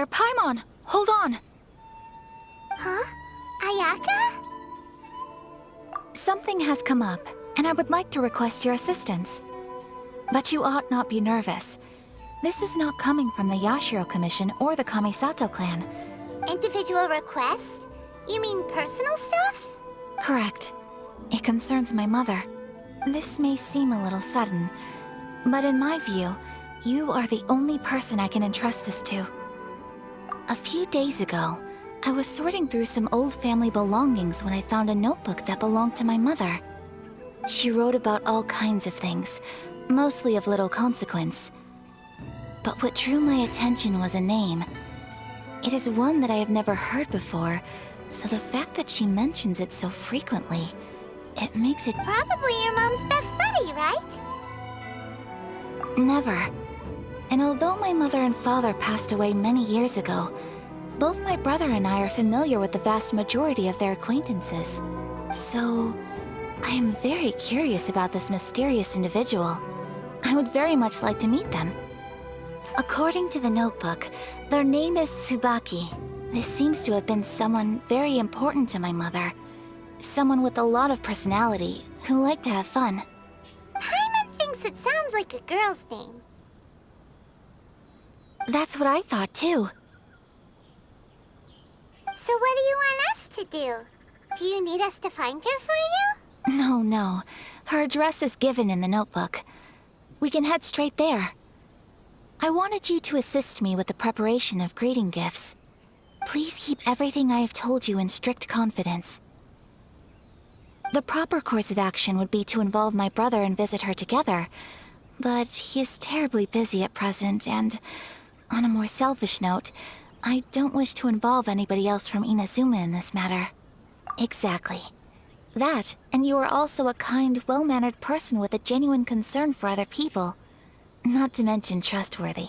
there, Paimon! Hold on! Huh? Ayaka? Something has come up, and I would like to request your assistance. But you ought not be nervous. This is not coming from the Yashiro Commission or the Kamisato clan. Individual request? You mean personal stuff? Correct. It concerns my mother. This may seem a little sudden, but in my view, you are the only person I can entrust this to. A few days ago, I was sorting through some old family belongings when I found a notebook that belonged to my mother. She wrote about all kinds of things, mostly of little consequence. But what drew my attention was a name. It is one that I have never heard before, so the fact that she mentions it so frequently, it makes it... Probably your mom's best buddy, right? Never. And although my mother and father passed away many years ago, both my brother and I are familiar with the vast majority of their acquaintances. So, I am very curious about this mysterious individual. I would very much like to meet them. According to the notebook, their name is Tsubaki. This seems to have been someone very important to my mother. Someone with a lot of personality, who liked to have fun. Paimon thinks it sounds like a girl's name. That's what I thought too. So what do you want us to do? Do you need us to find her for you? No. Her address is given in the notebook. We can head straight there. I wanted you to assist me with the preparation of greeting gifts. Please keep everything I have told you in strict confidence. The proper course of action would be to involve my brother and visit her together, but he is terribly busy at present, and on a more selfish note, I don't wish to involve anybody else from Inazuma in this matter. Exactly. That, and you are also a kind, well-mannered person with a genuine concern for other people. Not to mention trustworthy.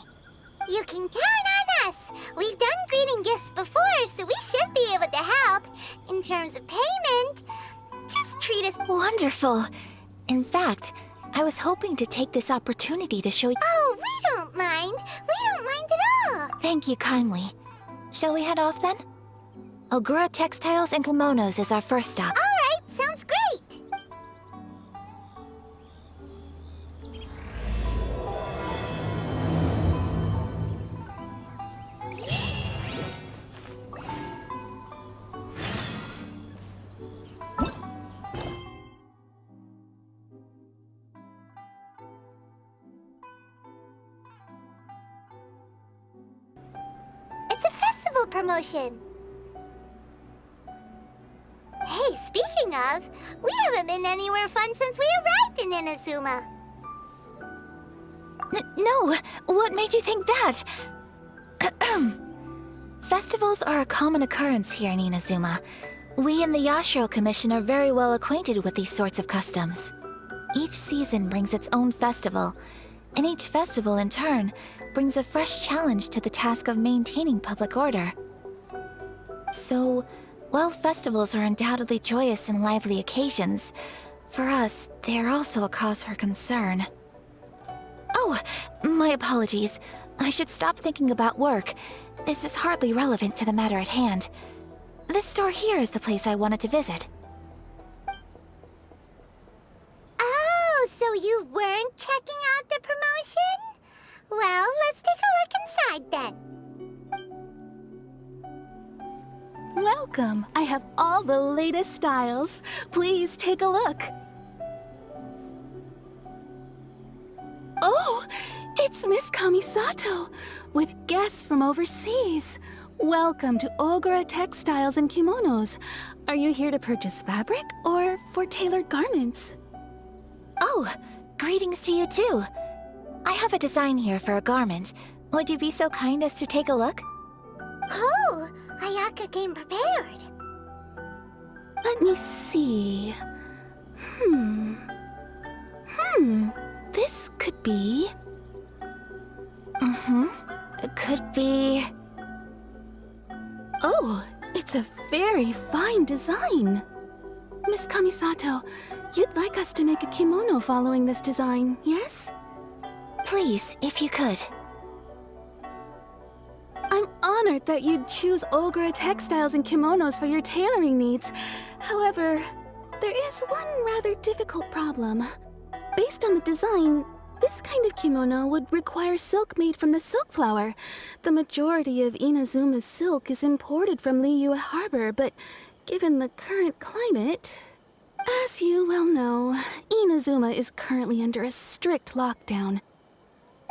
You can count on us! We've done greeting gifts before, so we should be able to help. In terms of payment, just treat us... Wonderful! In fact, I was hoping to take this opportunity to show you... Oh, we don't mind! We don't mind at all! Thank you kindly. Shall we head off then? Ogura Textiles and Kimonos is our first stop. Alright, sounds great! It's a festival promotion. Hey, speaking of, we haven't been anywhere fun since we arrived in Inazuma. No! What made you think that? Festivals are a common occurrence here in Inazuma. We in the Yashiro Commission are very well acquainted with these sorts of customs. Each season brings its own festival, and each festival in turn brings a fresh challenge to the task of maintaining public order. So, while festivals are undoubtedly joyous and lively occasions, for us, they are also a cause for concern. Oh, my apologies. I should stop thinking about work. This is hardly relevant to the matter at hand. This store here is the place I wanted to visit. Oh, so you weren't checking out the promotion? Well, let's take a look inside then. Welcome! I have all the latest styles. Please take a look. Oh! It's Miss Kamisato, with guests from overseas. Welcome to Ogura Textiles and Kimonos. Are you here to purchase fabric or for tailored garments? Oh, greetings to you too. I have a design here for a garment. Would you be so kind as to take a look? Oh, Ayaka came prepared. Let me see. This could be... It could be... Oh, it's a very fine design. Miss Kamisato, you'd like us to make a kimono following this design, yes? Please, if you could. I'm honored that you'd choose Ogura textiles and kimonos for your tailoring needs. However, there is one rather difficult problem. Based on the design, this kind of kimono would require silk made from the silk flower. The majority of Inazuma's silk is imported from Liyue Harbor, but given the current climate... As you well know, Inazuma is currently under a strict lockdown.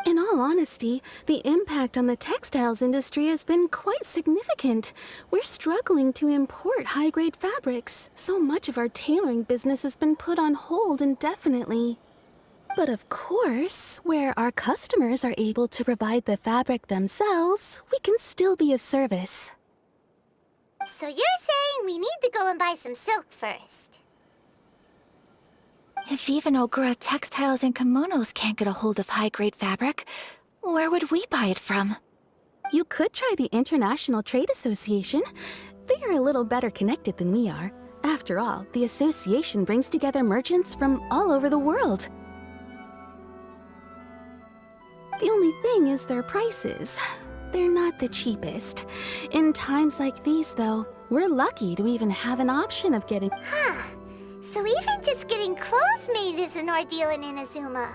In all honesty, the impact on the textiles industry has been quite significant. We're struggling to import high-grade fabrics. So much of our tailoring business has been put on hold indefinitely. But of course, where our customers are able to provide the fabric themselves, we can still be of service. So you're saying we need to go and buy some silk first? If even Ogura textiles and kimonos can't get a hold of high-grade fabric, where would we buy it from? You could try the International Trade Association. They are a little better connected than we are. After all, the association brings together merchants from all over the world. The only thing is their prices. They're not the cheapest. In times like these, though, we're lucky to even have an option of getting... Huh. So even just getting clothes made is an ordeal in Inazuma.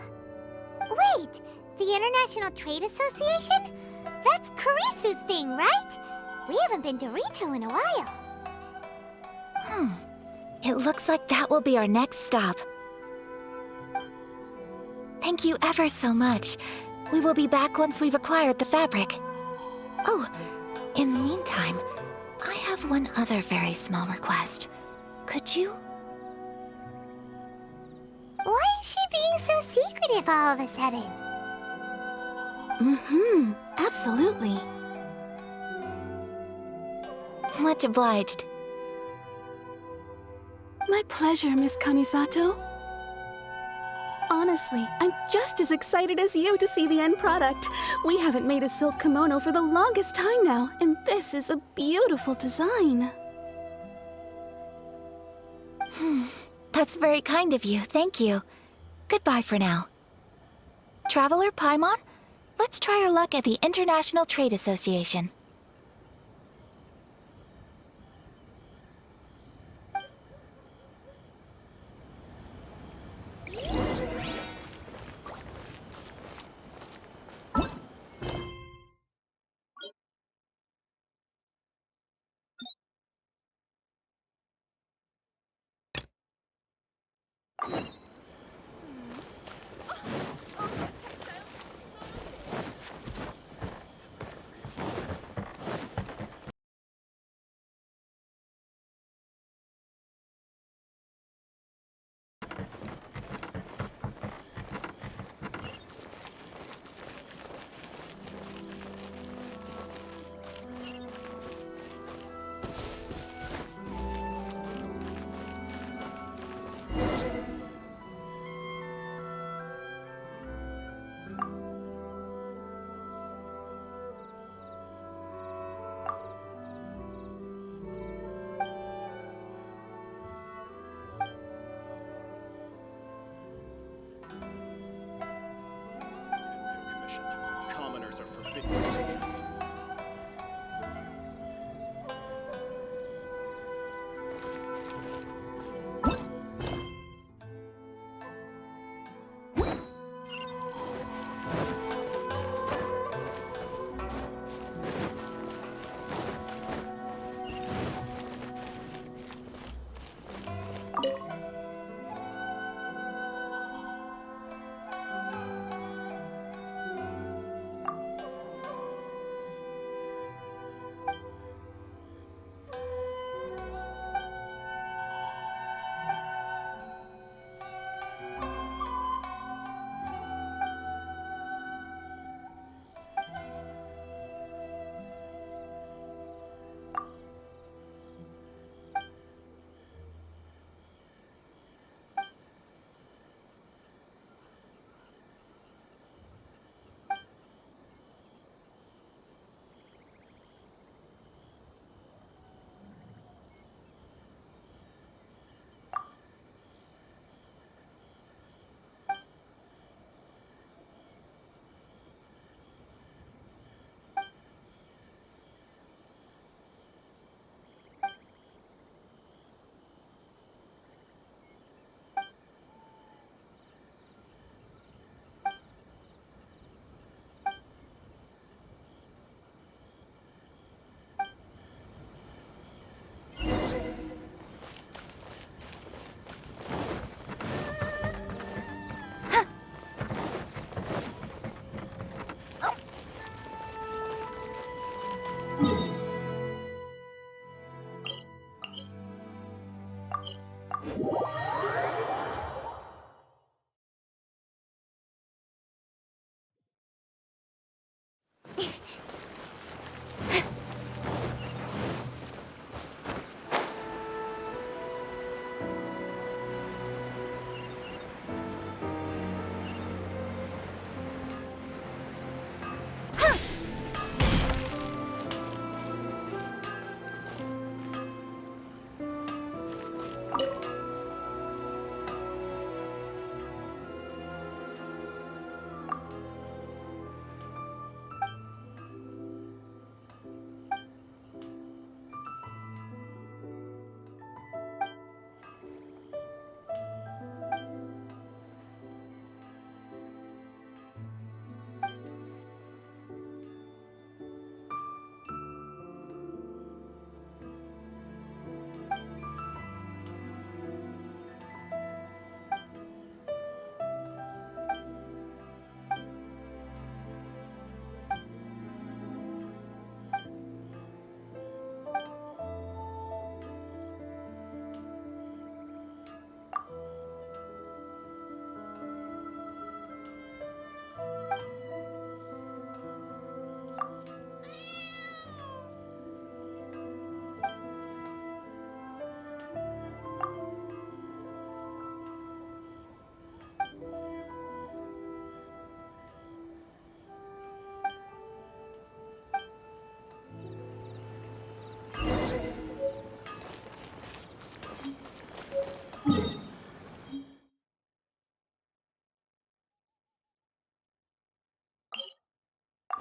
Wait, the International Trade Association? That's Kurisu's thing, right? We haven't been to Rito in a while. It looks like that will be our next stop. Thank you ever so much. We will be back once we've acquired the fabric. Oh, in the meantime, I have one other very small request. Could you? Why is she being so secretive all of a sudden? Absolutely. Much obliged. My pleasure, Miss Kamisato. Honestly, I'm just as excited as you to see the end product. We haven't made a silk kimono for the longest time now, and this is a beautiful design. That's very kind of you, thank you. Goodbye for now. Traveler Paimon, let's try our luck at the International Trade Association.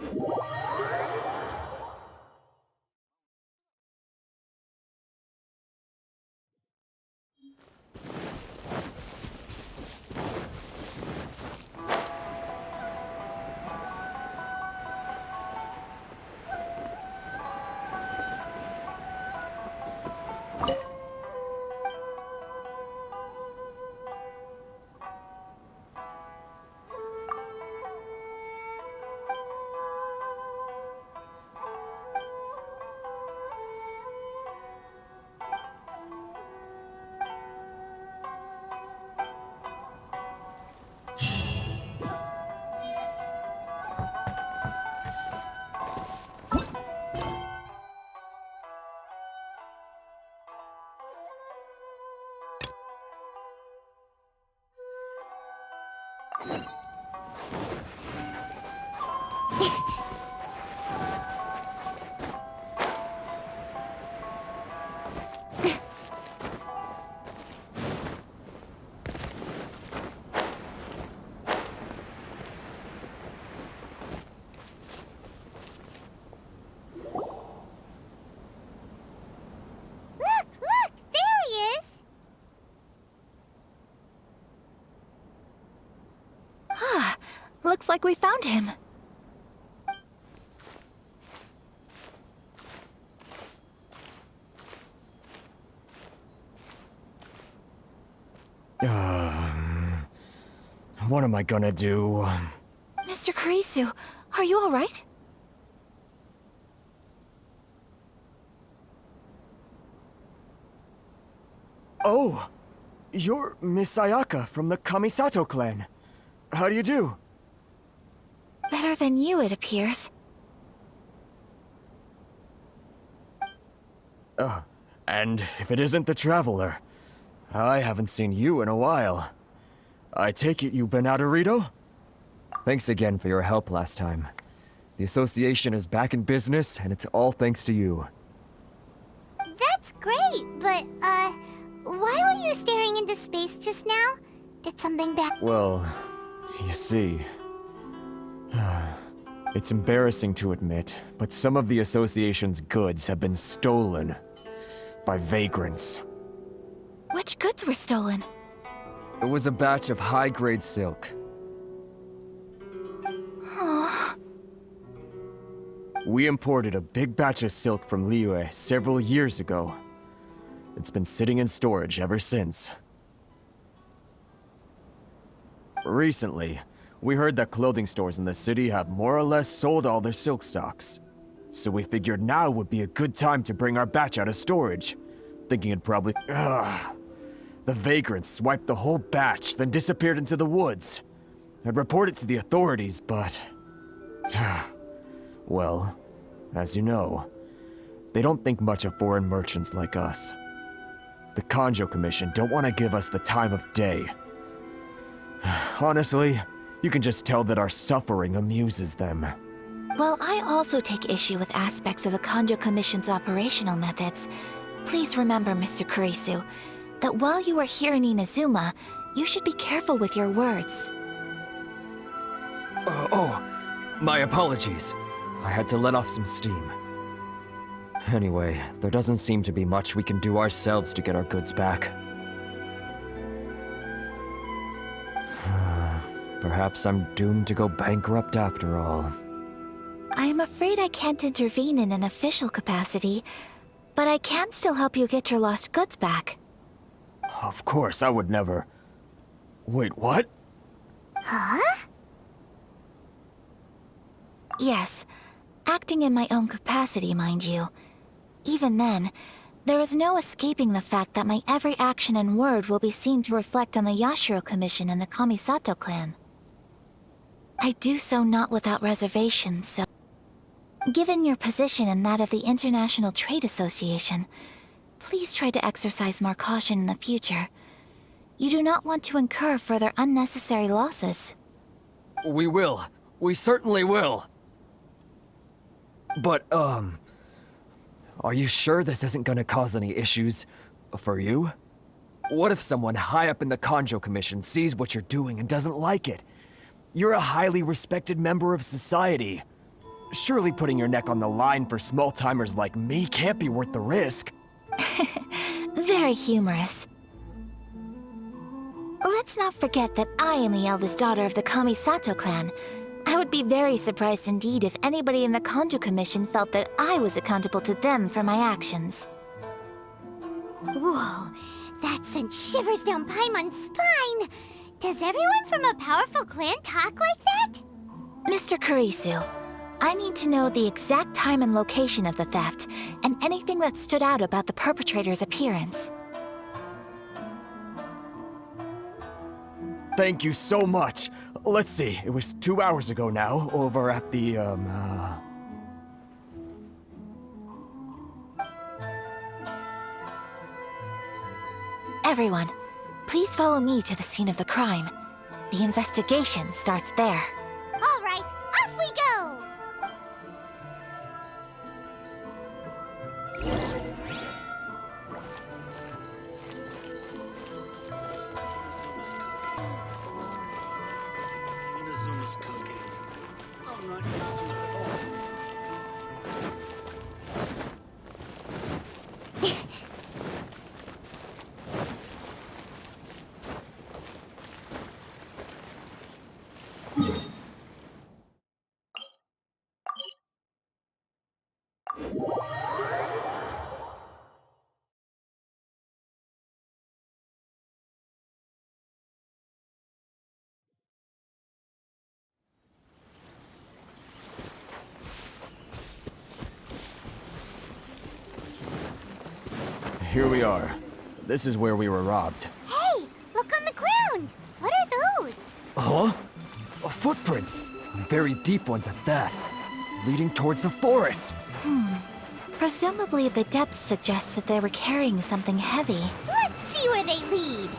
Look! There he is! Ah, looks like we found him. What am I gonna do? Mr. Kurisu, are you all right? Oh! You're Miss Ayaka from the Kamisato clan. How do you do? Better than you, it appears. And if it isn't the Traveler, I haven't seen you in a while. I take it you've been out of Rito? Thanks again for your help last time. The association is back in business, and it's all thanks to you. That's great, but, why were you staring into space just now? Did something bad? Well, you see... It's embarrassing to admit, but some of the association's goods have been stolen by vagrants. Which goods were stolen? It was a batch of high-grade silk. Aww. We imported a big batch of silk from Liyue several years ago. It's been sitting in storage ever since. Recently, we heard that clothing stores in the city have more or less sold all their silk stocks. So we figured now would be a good time to bring our batch out of storage, thinking it'd probably... The vagrants swiped the whole batch, then disappeared into the woods. I'd report it to the authorities, but... Well, as you know, they don't think much of foreign merchants like us. The Kanjo Commission don't want to give us the time of day. Honestly, you can just tell that our suffering amuses them. Well, I also take issue with aspects of the Kanjo Commission's operational methods. Please remember, Mr. Kurisu, that while you are here in Inazuma, you should be careful with your words. My apologies. I had to let off some steam. Anyway, there doesn't seem to be much we can do ourselves to get our goods back. Perhaps I'm doomed to go bankrupt after all. I am afraid I can't intervene in an official capacity, but I can still help you get your lost goods back. Of course, I would never... Wait, what? Huh? Yes, acting in my own capacity, mind you. Even then, there is no escaping the fact that my every action and word will be seen to reflect on the Yashiro Commission and the Kamisato clan. I do so not without reservations, so... Given your position and that of the International Trade Association, please try to exercise more caution in the future. You do not want to incur further unnecessary losses. We will. We certainly will. But, are you sure this isn't gonna cause any issues for you? What if someone high up in the Kanjo Commission sees what you're doing and doesn't like it? You're a highly respected member of society. Surely putting your neck on the line for small-timers like me can't be worth the risk. Very humorous. Let's not forget that I am the eldest daughter of the Kamisato clan. I would be very surprised indeed if anybody in the Kanjo Commission felt that I was accountable to them for my actions. Whoa, that sent shivers down Paimon's spine! Does everyone from a powerful clan talk like that? Mr. Kurisu, I need to know the exact time and location of the theft, and anything that stood out about the perpetrator's appearance. Thank you so much. Let's see, it was 2 hours ago now, over at the, Everyone, please follow me to the scene of the crime. The investigation starts there. All right, off we go! Inazuma's cooking. I'm not used to it at all. here we are. This is where we were robbed. Hey, look on the ground! What are those? Huh? Footprints. Very deep ones at that. Leading towards the forest. Presumably the depth suggests that they were carrying something heavy. Let's see where they lead.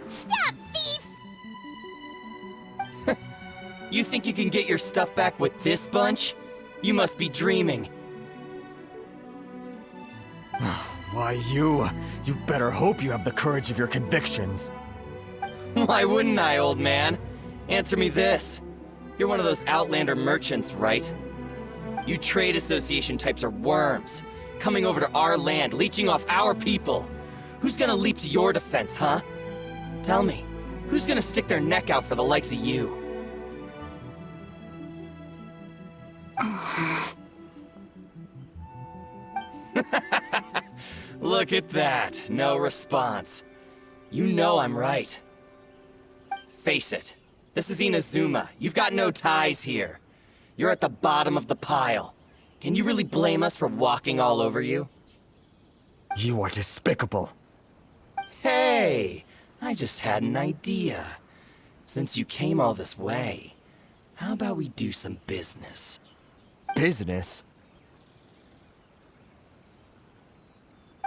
Stop, thief! You think you can get your stuff back with this bunch? You must be dreaming. Why, you better hope you have the courage of your convictions. Why wouldn't I, old man? Answer me this. You're one of those Outlander merchants, right? You trade association types are worms, coming over to our land, leeching off our people. Who's gonna leap to your defense, huh? Tell me, who's gonna stick their neck out for the likes of you? Look at that, no response. You know I'm right. Face it, this is Inazuma. You've got no ties here. You're at the bottom of the pile. Can you really blame us for walking all over you? You are despicable. Hey, I just had an idea. Since you came all this way, how about we do some business? Business?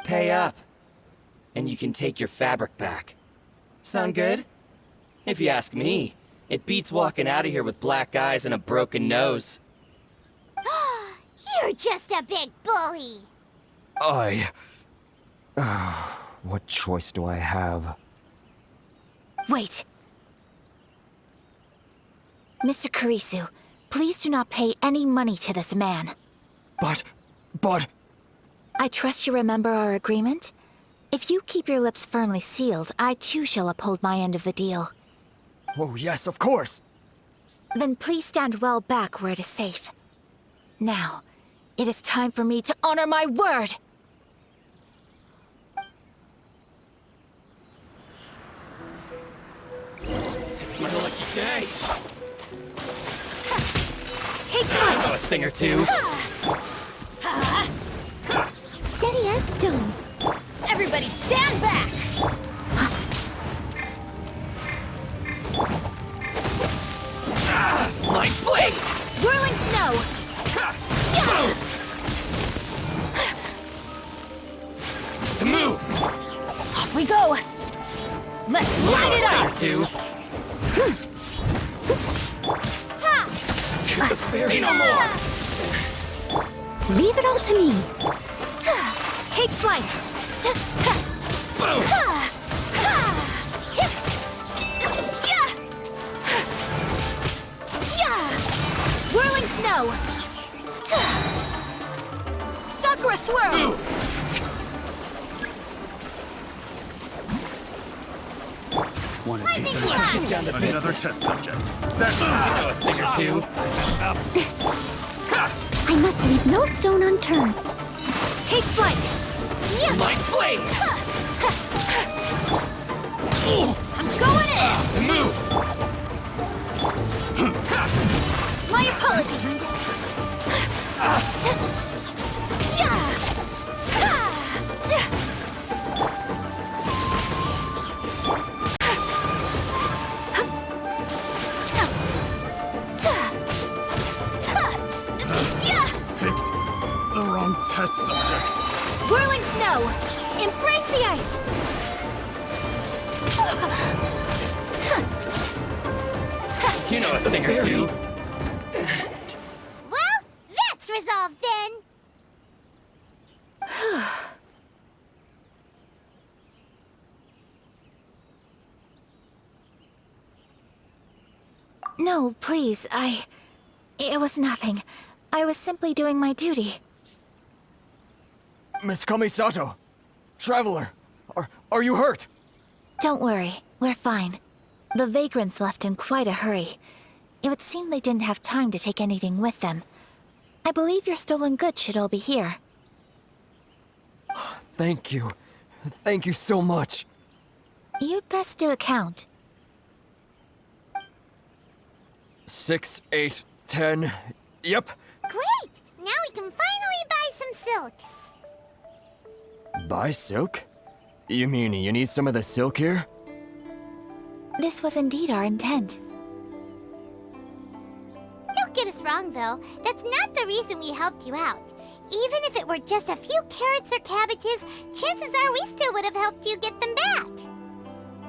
Pay up, and you can take your fabric back. Sound good? If you ask me, it beats walking out of here with black eyes and a broken nose. You're just a big bully! What choice do I have? Wait! Mr. Kurisu, please do not pay any money to this man. But... I trust you remember our agreement? If you keep your lips firmly sealed, I too shall uphold my end of the deal. Oh, yes, of course. Then please stand well back where it is safe. Now, it is time for me to honor my word! It's my lucky day. Take I know flight! a thing or two. Steady as stone. Everybody stand back! My blade! Whirling snow! To move! Off we go! Let's light it up! Two. Say no more! Leave it all to me. Take flight. Boom! Whirling snow. Sakura swirl. Move! One or two. Lightning Let's flash! get down to Another business. test subject. You know a thing or two. I must leave no stone unturned. Take flight. My blade! I'm going in. To move! My apologies. Picked the wrong test subject. Whirling snow. Embrace the ice. You know a thing or two. Well, that's resolved then. No, please, It was nothing. I was simply doing my duty. Miss Kamisato! Traveler! Are you hurt? Don't worry, we're fine. The vagrants left in quite a hurry. It would seem they didn't have time to take anything with them. I believe your stolen goods should all be here. Thank you. Thank you so much. You'd best do a count. 6, 8, 10. Yep. Great! Now we can finally buy some silk. Buy silk? You mean you need some of the silk here? This was indeed our intent. Don't get us wrong, though. That's not the reason we helped you out. Even if it were just a few carrots or cabbages, chances are we still would have helped you get them back.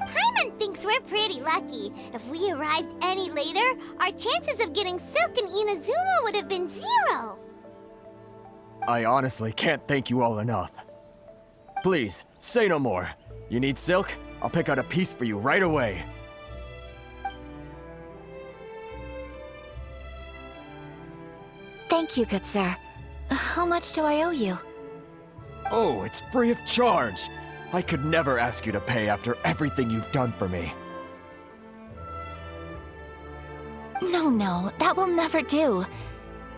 Paimon thinks we're pretty lucky. If we arrived any later, our chances of getting silk in Inazuma would have been 0. I honestly can't thank you all enough. Please, say no more. You need silk? I'll pick out a piece for you right away. Thank you, good sir. How much do I owe you? Oh, it's free of charge. I could never ask you to pay after everything you've done for me. No, that will never do.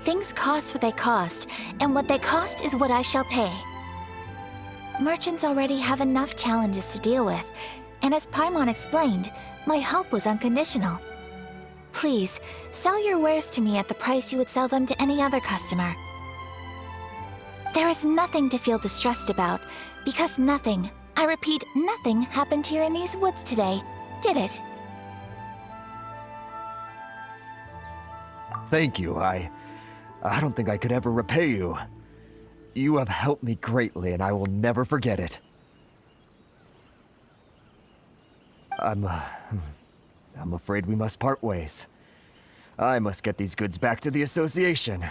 Things cost what they cost, and what they cost is what I shall pay. Merchants already have enough challenges to deal with, and as Paimon explained, my help was unconditional. Please, sell your wares to me at the price you would sell them to any other customer. There is nothing to feel distressed about, because nothing, I repeat, nothing happened here in these woods today, did it? Thank you. I don't think I could ever repay you. You have helped me greatly, and I will never forget it. I'm afraid we must part ways. I must get these goods back to the association.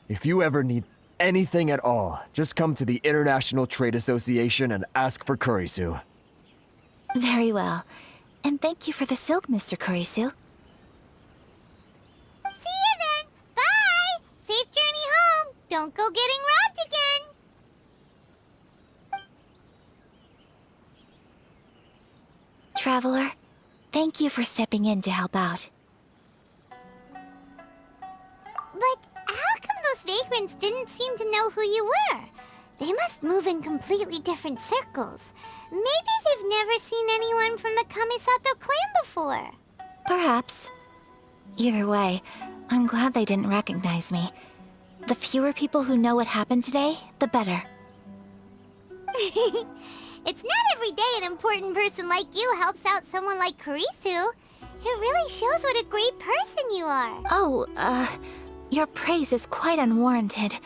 If you ever need anything at all, just come to the International Trade Association and ask for Kurisu. Very well. And thank you for the silk, Mr. Kurisu. See you then. Bye. Safe journey home. Don't go getting robbed again. Traveler, thank you for stepping in to help out. But how come those vagrants didn't seem to know who you were? They must move in completely different circles. Maybe they've never seen anyone from the Kamisato clan before. Perhaps. Either way, I'm glad they didn't recognize me. The fewer people who know what happened today, the better. It's not every day an important person like you helps out someone like Kurisu. It really shows what a great person you are. Oh, your praise is quite unwarranted.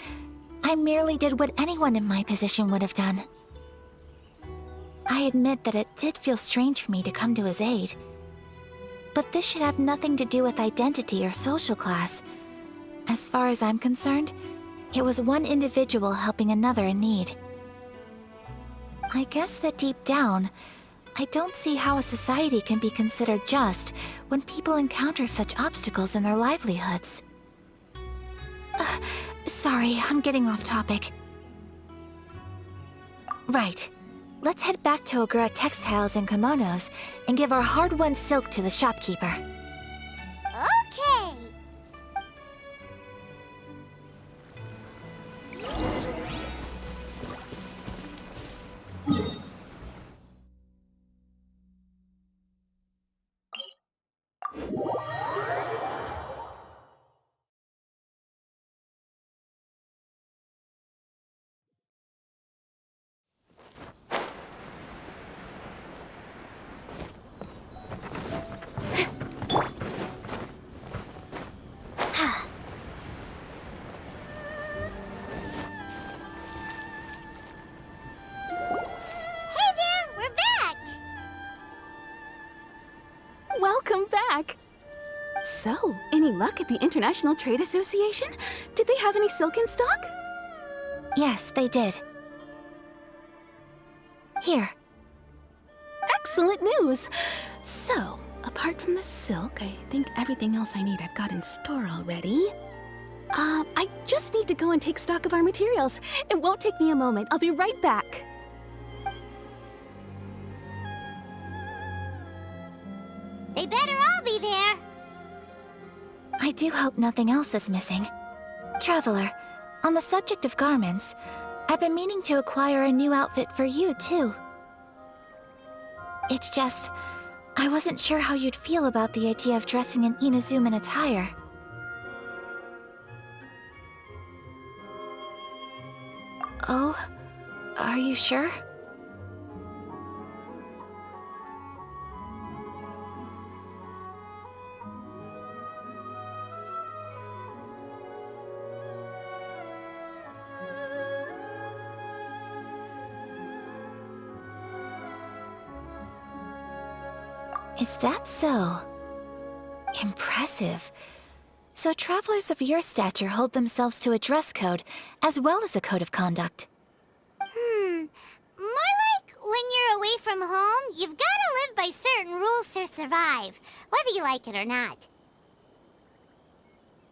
I merely did what anyone in my position would have done. I admit that it did feel strange for me to come to his aid. But this should have nothing to do with identity or social class. As far as I'm concerned, it was one individual helping another in need. I guess that deep down, I don't see how a society can be considered just when people encounter such obstacles in their livelihoods. Sorry, I'm getting off topic. Right. Let's head back to Ogura Textiles and Kimonos and give our hard-won silk to the shopkeeper. Okay. Welcome back! So, any luck at the International Trade Association? Did they have any silk in stock? Yes, they did. Here. Excellent news! So, apart from the silk, I think everything else I need I've got in store already. I just need to go and take stock of our materials. It won't take me a moment. I'll be right back. They better all be there. I do hope nothing else is missing. Traveler, on the subject of garments, I've been meaning to acquire a new outfit for you, too. It's just, I wasn't sure how you'd feel about the idea of dressing in Inazuman attire. Oh, are you sure? Is that so? Impressive. So travelers of your stature hold themselves to a dress code, as well as a code of conduct. More like when you're away from home, you've gotta live by certain rules to survive, whether you like it or not.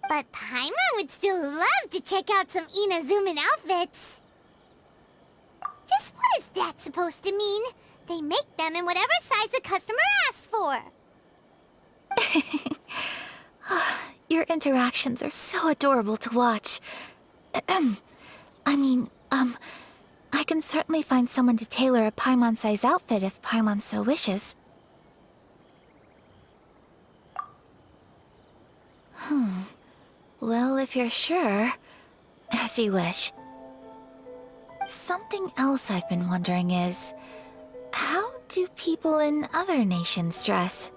But Paimon would still love to check out some Inazuman outfits. Just what is that supposed to mean? They make them in whatever size the customer asks for. Your interactions are so adorable to watch. I can certainly find someone to tailor a Paimon-size outfit if Paimon so wishes. Well, if you're sure, as you wish. Something else I've been wondering is, how do people in other nations dress?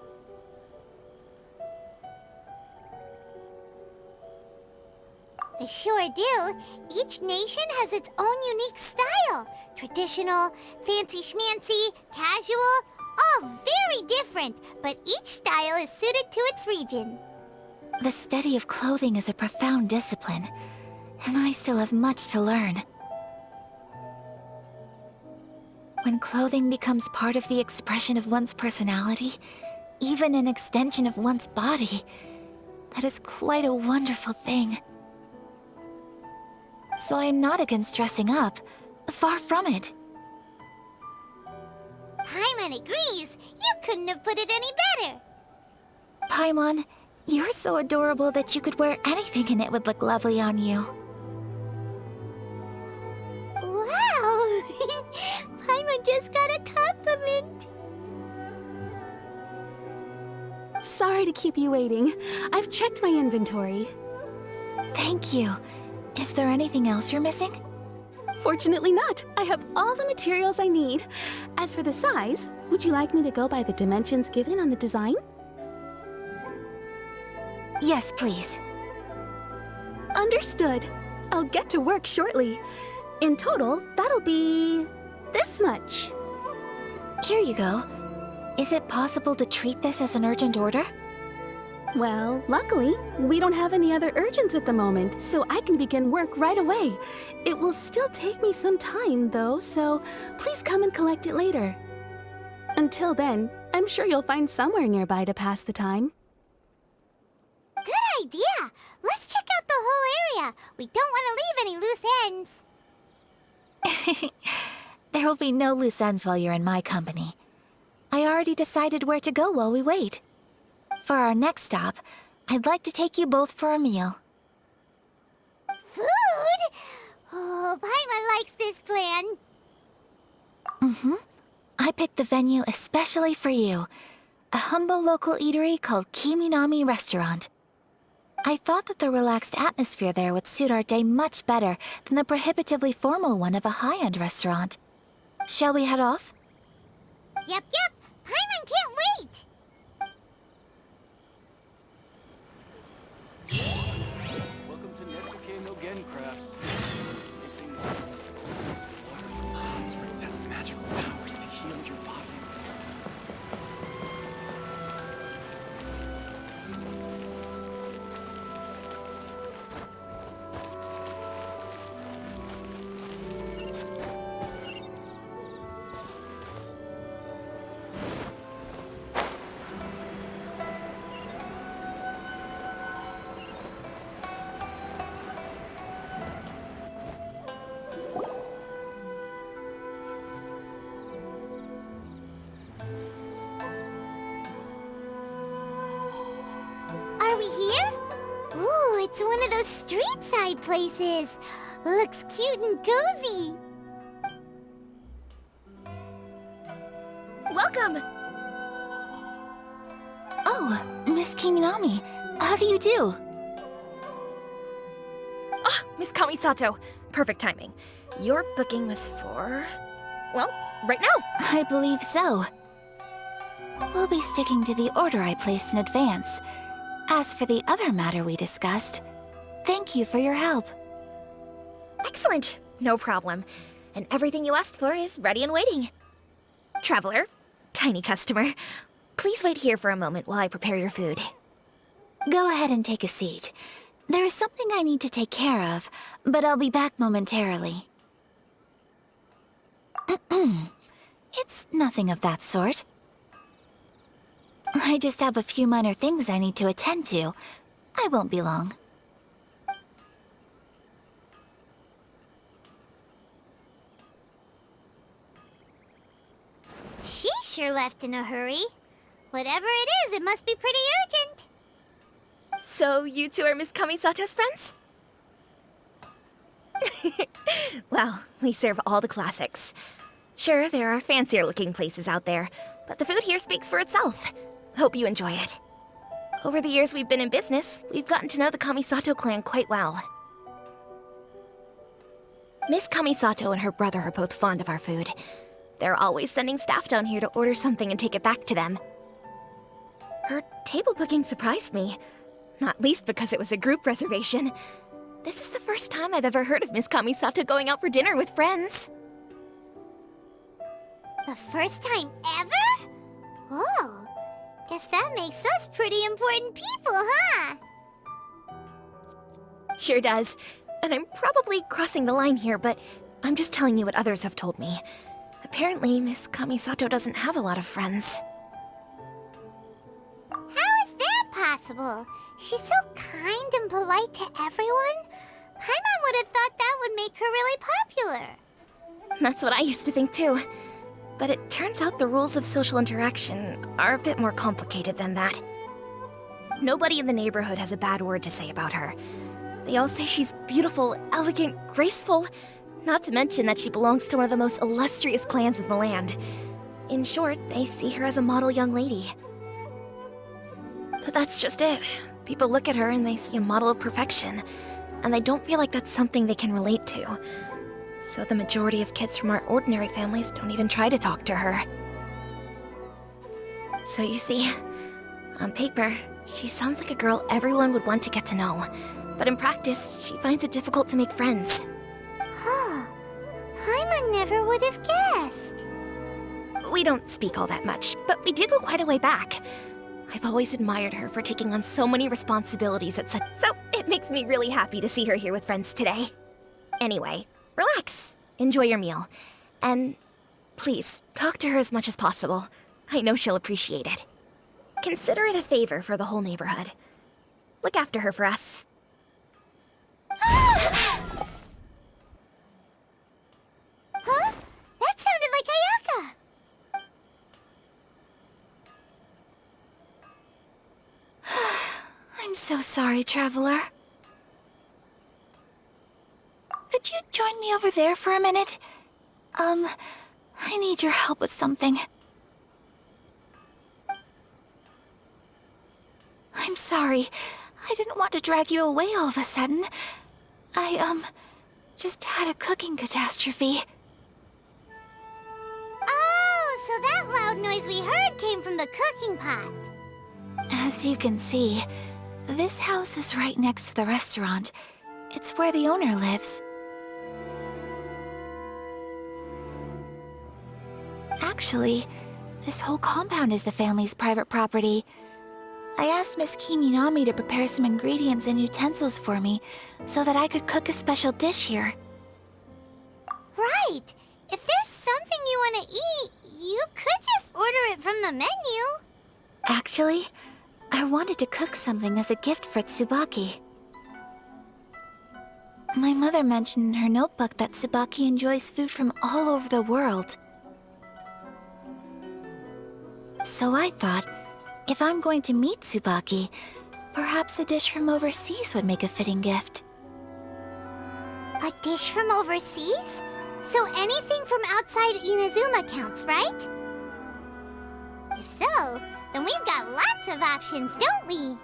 They sure do. Each nation has its own unique style. Traditional, fancy schmancy, casual, all very different, but each style is suited to its region. The study of clothing is a profound discipline, and I still have much to learn. When clothing becomes part of the expression of one's personality, even an extension of one's body, that is quite a wonderful thing. So I am not against dressing up. Far from it. Paimon agrees. You couldn't have put it any better. Paimon, you're so adorable that you could wear anything and it would look lovely on you. Wow! Paimon just got a compliment. Sorry to keep you waiting. I've checked my inventory. Thank you. Is there anything else you're missing? Unfortunately not. I have all the materials I need. As for the size, would you like me to go by the dimensions given on the design? Yes, please. Understood. I'll get to work shortly. In total, that'll be this much. Here you go. Is it possible to treat this as an urgent order? Well, luckily, we don't have any other urgents at the moment, so I can begin work right away. It will still take me some time, though, so please come and collect it later. Until then, I'm sure you'll find somewhere nearby to pass the time. Good idea! Let's check out the whole area. We don't want to leave any loose ends. There will be no loose ends while you're in my company. I already decided where to go while we wait. For our next stop, I'd like to take you both for a meal. Food? Oh, Paimon likes this plan. I picked the venue especially for you. A humble local eatery called Kiminami Restaurant. I thought that the relaxed atmosphere there would suit our day much better than the prohibitively formal one of a high-end restaurant. Shall we head off? Yep. Paimon can't wait! Welcome to Netsuke no Gen Crafts. Water from the hot springs has magical powers to heal your bodies. Are we here? Ooh, it's one of those street-side places. Looks cute and cozy. Welcome! Oh, Miss Kiminami, how do you do? Miss Kamisato, perfect timing. Your booking was for... well, right now. I believe so. We'll be sticking to the order I placed in advance. As for the other matter we discussed, thank you for your help. Excellent, no problem. And everything you asked for is ready and waiting. Traveler, tiny customer, please wait here for a moment while I prepare your food. Go ahead and take a seat. There is something I need to take care of, but I'll be back momentarily. It's nothing of that sort. I just have a few minor things I need to attend to. I won't be long. She sure left in a hurry. Whatever it is, it must be pretty urgent. So you two are Miss Kamisato's friends? Well, we serve all the classics. Sure, there are fancier-looking places out there, but the food here speaks for itself. Hope you enjoy it. Over the years we've been in business, we've gotten to know the Kamisato clan quite well. Miss Kamisato and her brother are both fond of our food. They're always sending staff down here to order something and take it back to them. Her table booking surprised me, not least because it was a group reservation. This is the first time I've ever heard of Miss Kamisato going out for dinner with friends. The first time ever? Oh, guess that makes us pretty important people, huh? Sure does. And I'm probably crossing the line here, but I'm just telling you what others have told me. Apparently, Miss Kamisato doesn't have a lot of friends. How is that possible? She's so kind and polite to everyone. Paimon would have thought that would make her really popular. That's what I used to think too. But it turns out the rules of social interaction are a bit more complicated than that. Nobody in the neighborhood has a bad word to say about her. They all say she's beautiful, elegant, graceful, not to mention that she belongs to one of the most illustrious clans in the land. In short, they see her as a model young lady. But that's just it. People look at her and they see a model of perfection, and they don't feel like that's something they can relate to. So the majority of kids from our ordinary families don't even try to talk to her. So you see, on paper, she sounds like a girl everyone would want to get to know. But in practice, she finds it difficult to make friends. Huh. Paimon never would have guessed. We don't speak all that much, but we do go quite a way back. I've always admired her for taking on so many responsibilities at such... So it makes me really happy to see her here with friends today. Anyway, relax. Enjoy your meal. And please, talk to her as much as possible. I know she'll appreciate it. Consider it a favor for the whole neighborhood. Look after her for us. Huh? That sounded like Ayaka! I'm so sorry, Traveler. Could you join me over there for a minute? I need your help with something. I'm sorry. I didn't want to drag you away all of a sudden. I, just had a cooking catastrophe. Oh, so that loud noise we heard came from the cooking pot. As you can see, this house is right next to the restaurant. It's where the owner lives. Actually, this whole compound is the family's private property. I asked Miss Kiminami to prepare some ingredients and utensils for me so that I could cook a special dish here. Right. If there's something you want to eat, you could just order it from the menu. Actually, I wanted to cook something as a gift for Tsubaki. My mother mentioned in her notebook that Tsubaki enjoys food from all over the world. So I thought, if I'm going to meet Tsubaki, perhaps a dish from overseas would make a fitting gift. A dish from overseas? So anything from outside Inazuma counts, right? If so, then we've got lots of options, don't we?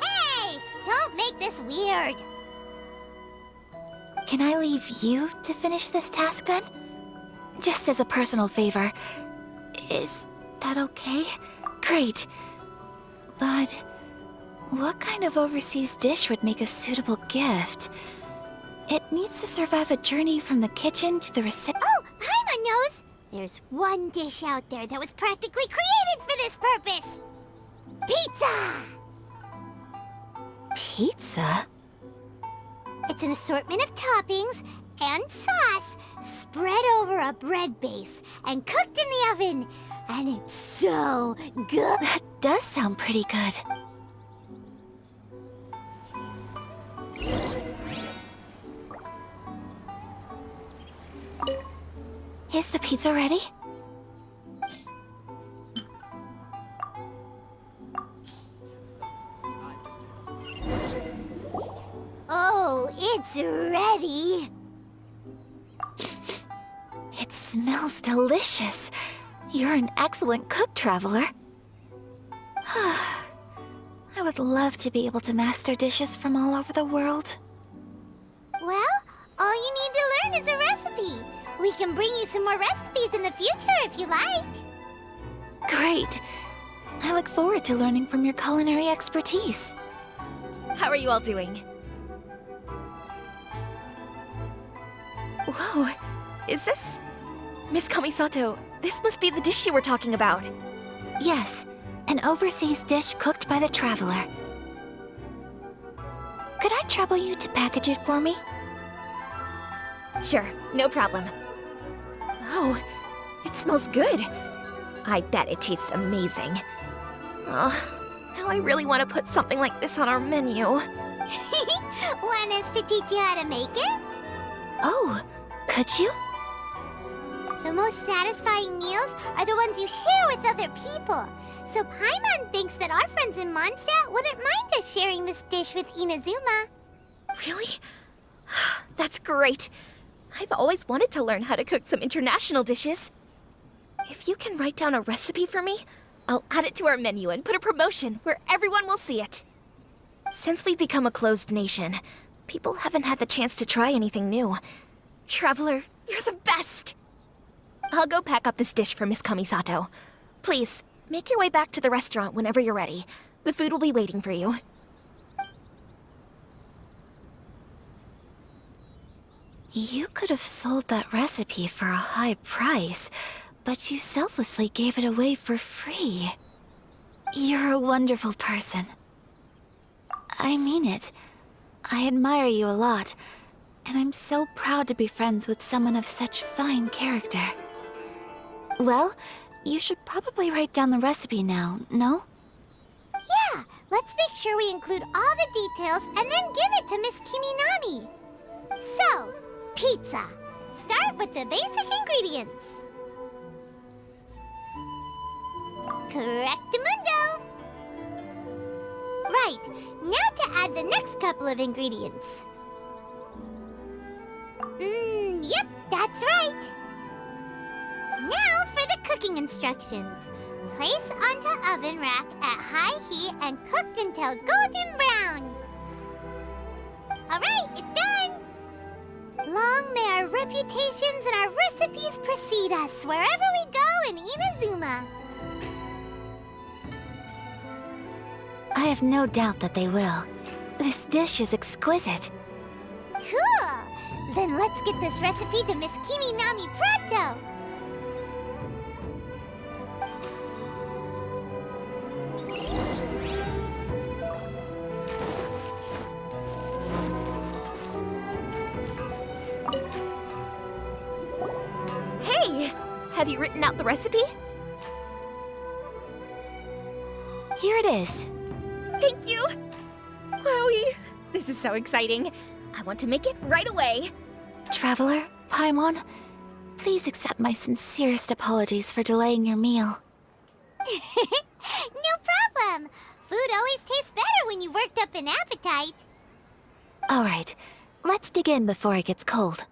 Hey! Don't make this weird! Can I leave you to finish this task then? Just as a personal favor. Is that okay? Great. But what kind of overseas dish would make a suitable gift? It needs to survive a journey from the kitchen to the recipient. Oh, Paimon knows! There's one dish out there that was practically created for this purpose! Pizza! Pizza? It's an assortment of toppings and sauce spread over a bread base and cooked in the oven. And it's so good. That does sound pretty good. Is the pizza ready? Oh, it's ready. It smells delicious. You're an excellent cook, Traveler. I would love to be able to master dishes from all over the world. Well, all you need to learn is a recipe. We can bring you some more recipes in the future if you like. Great. I look forward to learning from your culinary expertise. How are you all doing? Whoa, is this... Miss Kamisato, this must be the dish you were talking about. Yes, an overseas dish cooked by the Traveler. Could I trouble you to package it for me? Sure, no problem. Oh, it smells good. I bet it tastes amazing. Oh, now I really want to put something like this on our menu. Want us to teach you how to make it? Oh, could you? The most satisfying meals are the ones you share with other people. So Paimon thinks that our friends in Mondstadt wouldn't mind us sharing this dish with Inazuma. Really? That's great. I've always wanted to learn how to cook some international dishes. If you can write down a recipe for me, I'll add it to our menu and put a promotion where everyone will see it. Since we've become a closed nation, People haven't had the chance to try anything new. Traveler, you're the best! I'll go pack up this dish for Miss Kamisato. Please, make your way back to the restaurant whenever you're ready. The food will be waiting for you. You could have sold that recipe for a high price, but you selflessly gave it away for free. You're a wonderful person. I mean it. I admire you a lot, and I'm so proud to be friends with someone of such fine character. Well, you should probably write down the recipe now, no? Yeah, let's make sure we include all the details and then give it to Miss Kiminami. So, pizza. Start with the basic ingredients. Correctamundo! Right, now to add the next couple of ingredients. Yep, that's right. Now for the cooking instructions. Place onto oven rack at high heat and cooked until golden brown. Alright, it's done! Long may our reputations and our recipes precede us wherever we go in Inazuma. I have no doubt that they will. This dish is exquisite. Cool! Then let's get this recipe to Miss Kiminami pronto! Hey! Have you written out the recipe? Here it is. Thank you! Wowie! This is so exciting. I want to make it right away. Traveler, Paimon, please accept my sincerest apologies for delaying your meal. No problem! Food always tastes better when you worked up an appetite. All right, let's dig in before it gets cold.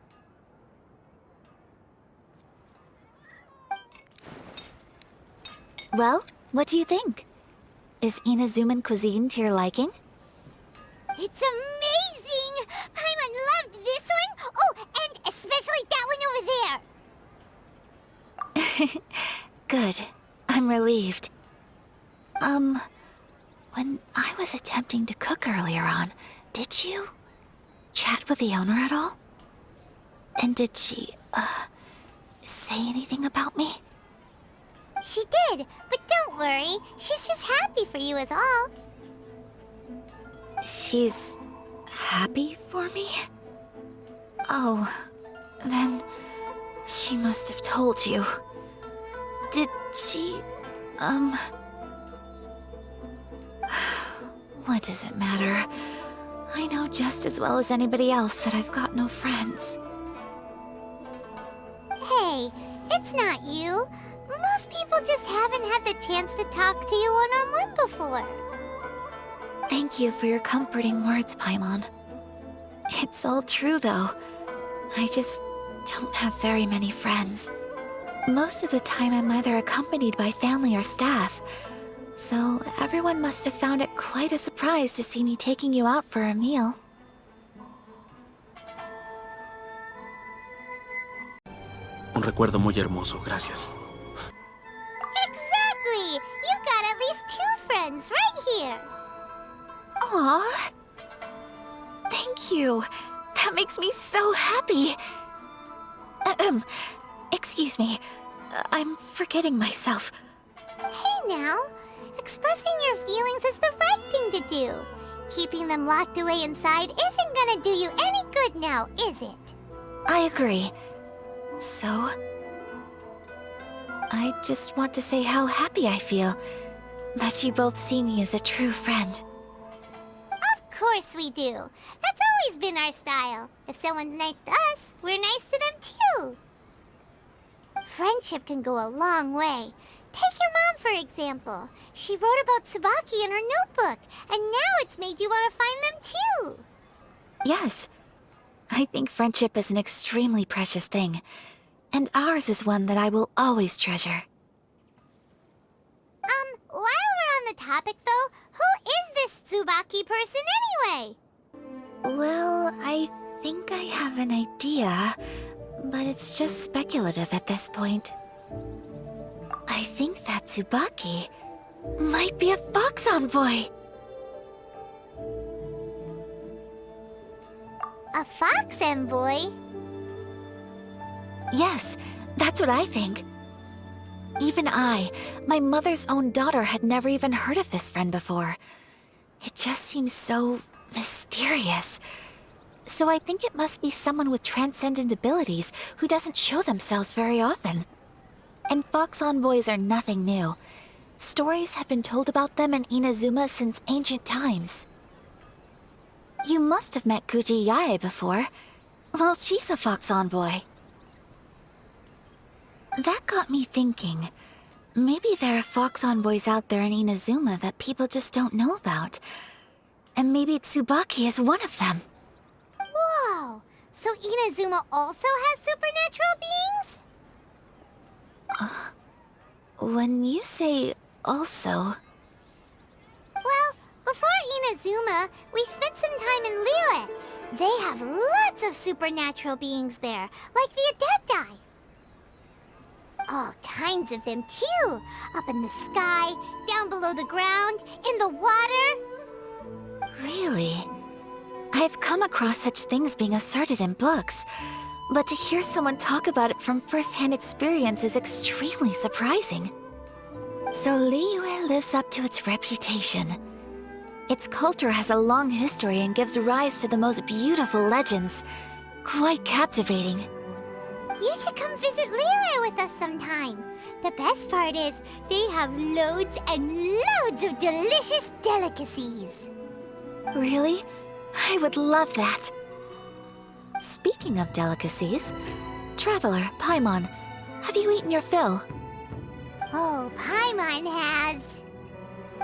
Well, what do you think? Is Inazuman cuisine to your liking? It's amazing! Paimon loved this one! Oh, and especially that one over there! Good. I'm relieved. When I was attempting to cook earlier on, did you chat with the owner at all? And did she, say anything about me? She did, but don't worry. She's just happy for you is all. She's happy for me? Oh, then she must have told you. Did she, What does it matter? I know just as well as anybody else that I've got no friends. Hey, it's not you. Most people just haven't had the chance to talk to you one-on-one before. Thank you for your comforting words, Paimon. It's all true, though. I just don't have very many friends. Most of the time I'm either accompanied by family or staff, so everyone must have found it quite a surprise to see me taking you out for a meal. Un recuerdo muy hermoso, gracias. Exactly! You've got at least 2 friends right here. Aw. Thank you. That makes me so happy. Excuse me. I'm forgetting myself. Hey now, expressing your feelings is the right thing to do. Keeping them locked away inside isn't gonna do you any good now, is it? I agree. So, I just want to say how happy I feel that you both see me as a true friend. Of course we do. That's always been our style. If someone's nice to us, we're nice to them too. Friendship can go a long way. Take your mom, for example. She wrote about Tsubaki in her notebook, and now it's made you want to find them too. Yes, I think friendship is an extremely precious thing, and ours is one that I will always treasure. While we're on the topic though, who is this Tsubaki person anyway? Well, I think I have an idea, but it's just speculative at this point. I think that Tsubaki might be a fox envoy. A fox envoy? Yes, that's what I think. Even I, my mother's own daughter, had never even heard of this friend before. It just seems so mysterious. So I think it must be someone with transcendent abilities who doesn't show themselves very often. And fox envoys are nothing new. Stories have been told about them in Inazuma since ancient times. You must have met Kuji Yae before. Well, she's a fox envoy. That got me thinking. Maybe there are fox envoys out there in Inazuma that people just don't know about. And maybe Tsubaki is one of them. Whoa! So Inazuma also has supernatural beings? When you say also... Well, before Inazuma, we spent some time in Liyue. They have lots of supernatural beings there, like the Adepti. All kinds of them, too. Up in the sky, down below the ground, in the water. Really? I've come across such things being asserted in books, but to hear someone talk about it from first-hand experience is extremely surprising. So Liyue lives up to its reputation. Its culture has a long history and gives rise to the most beautiful legends. Quite captivating. You should come visit Liyue with us sometime. The best part is, they have loads and loads of delicious delicacies. Really? I would love that. Speaking of delicacies, Traveler, Paimon, have you eaten your fill? Oh, Paimon has.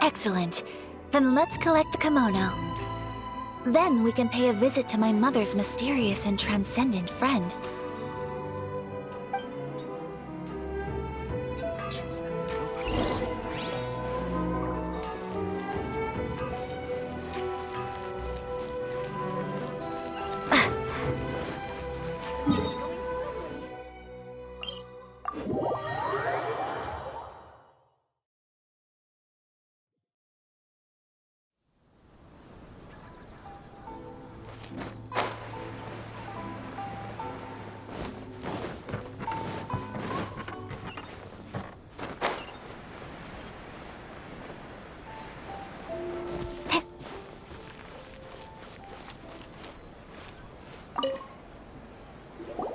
Excellent. Then let's collect the kimono. Then we can pay a visit to my mother's mysterious and transcendent friend.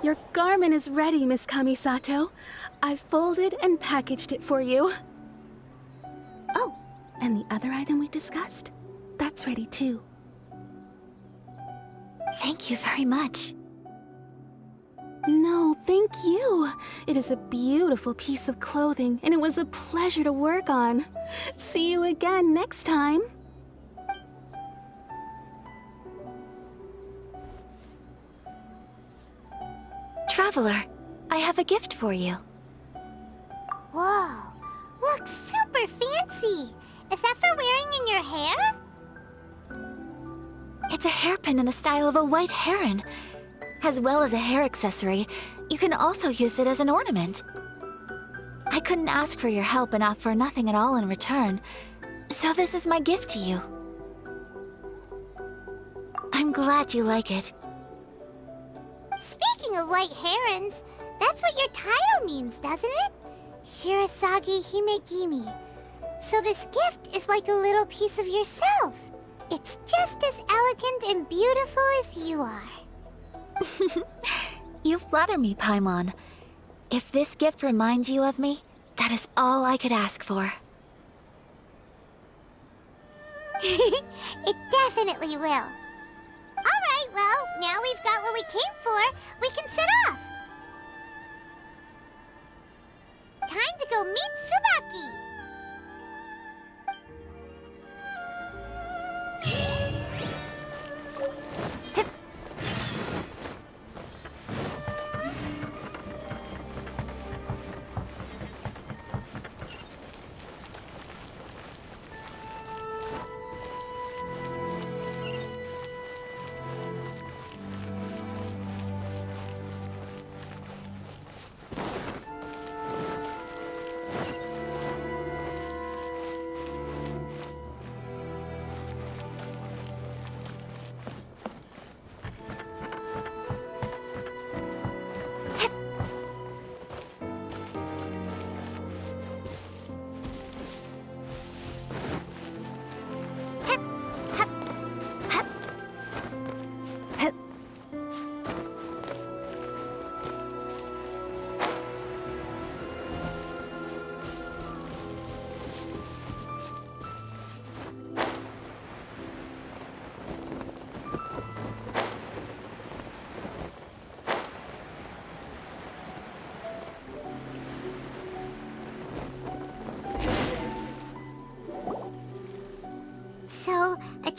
Your garment is ready, Miss Kamisato. I've folded and packaged it for you. Oh, and the other item we discussed? That's ready too. Thank you very much. No, thank you. It is a beautiful piece of clothing, and it was a pleasure to work on. See you again next time. Traveler, I have a gift for you. Whoa, looks super fancy. Is that for wearing in your hair? It's a hairpin in the style of a white heron. As well as a hair accessory, you can also use it as an ornament. I couldn't ask for your help and offer nothing at all in return, so this is my gift to you. I'm glad you like it. Speaking of white herons, that's what your title means, doesn't it? Shirasagi Himegimi. So this gift is like a little piece of yourself. It's just as elegant and beautiful as you are. You flatter me, Paimon. If this gift reminds you of me, that is all I could ask for. It definitely will. Alright, well, now we've got what we came for, we can set off. Time to go meet Tsubaki.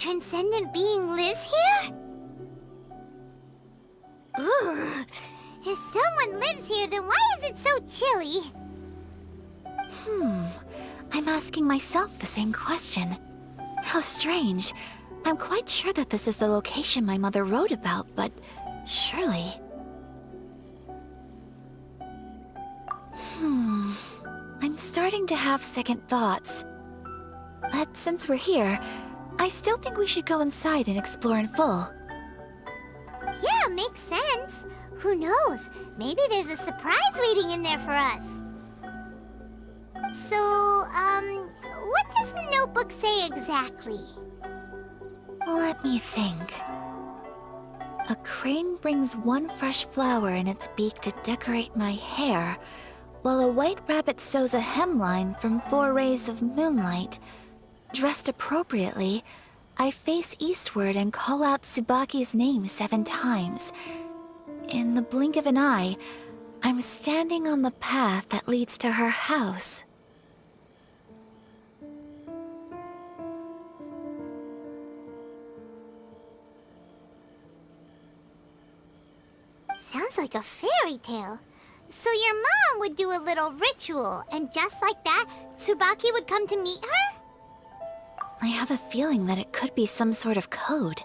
transcendent being lives here? Ugh. If someone lives here, then why is it so chilly? I'm asking myself the same question. How strange. I'm quite sure that this is the location my mother wrote about, but surely... I'm starting to have second thoughts. But since we're here, I still think we should go inside and explore in full. Yeah, makes sense. Who knows? Maybe there's a surprise waiting in there for us. So, what does the notebook say exactly? Let me think. A crane brings one fresh flower in its beak to decorate my hair, while a white rabbit sews a hemline from 4 rays of moonlight. Dressed appropriately, I face eastward and call out Tsubaki's name 7 times. In the blink of an eye, I'm standing on the path that leads to her house. Sounds like a fairy tale. So your mom would do a little ritual, and just like that, Tsubaki would come to meet her? I have a feeling that it could be some sort of code.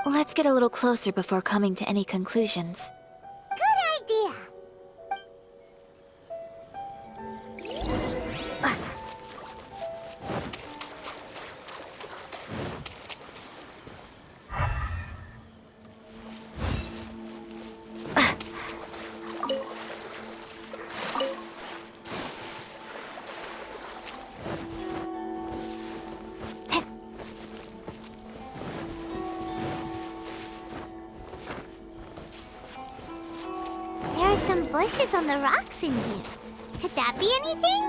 Let's get a little closer before coming to any conclusions. Good idea. There are some bushes on the rocks in here. Could that be anything?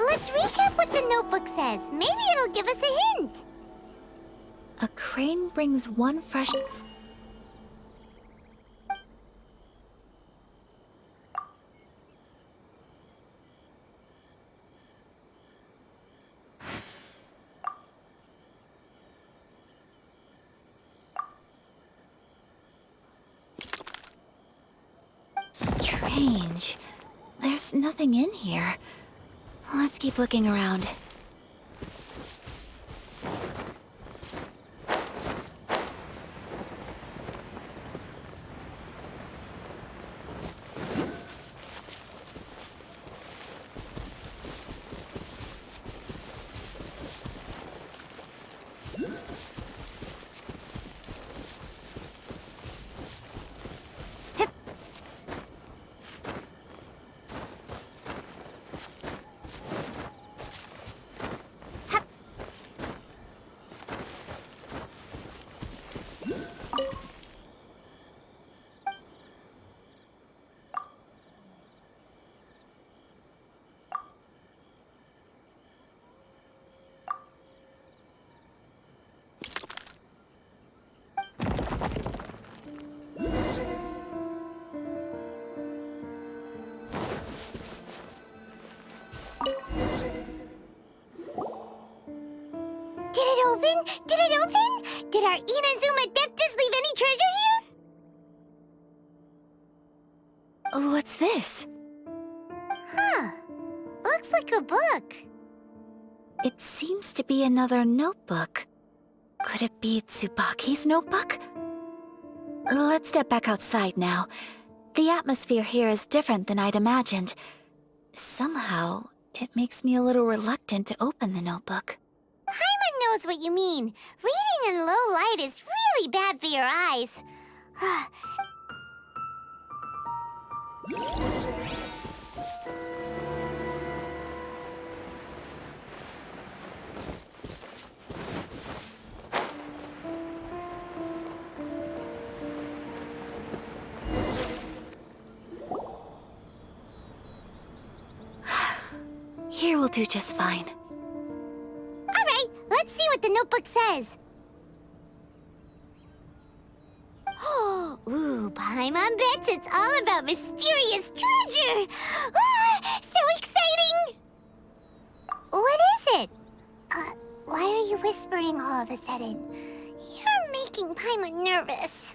Let's recap what the notebook says. Maybe it'll give us a hint. A crane brings one fresh... Strange. There's nothing in here. Let's keep looking around. Did it open? Did it open? Did our Inazuma Adeptus leave any treasure here? What's this? Huh. Looks like a book. It seems to be another notebook. Could it be Tsubaki's notebook? Let's step back outside now. The atmosphere here is different than I'd imagined. Somehow, it makes me a little reluctant to open the notebook. Paimon knows what you mean. Reading in low light is really bad for your eyes. do just fine. Alright, let's see what the notebook says. Ooh, Paimon bets it's all about mysterious treasure! Ah, so exciting! What is it? Why are you whispering all of a sudden? You're making Paimon nervous.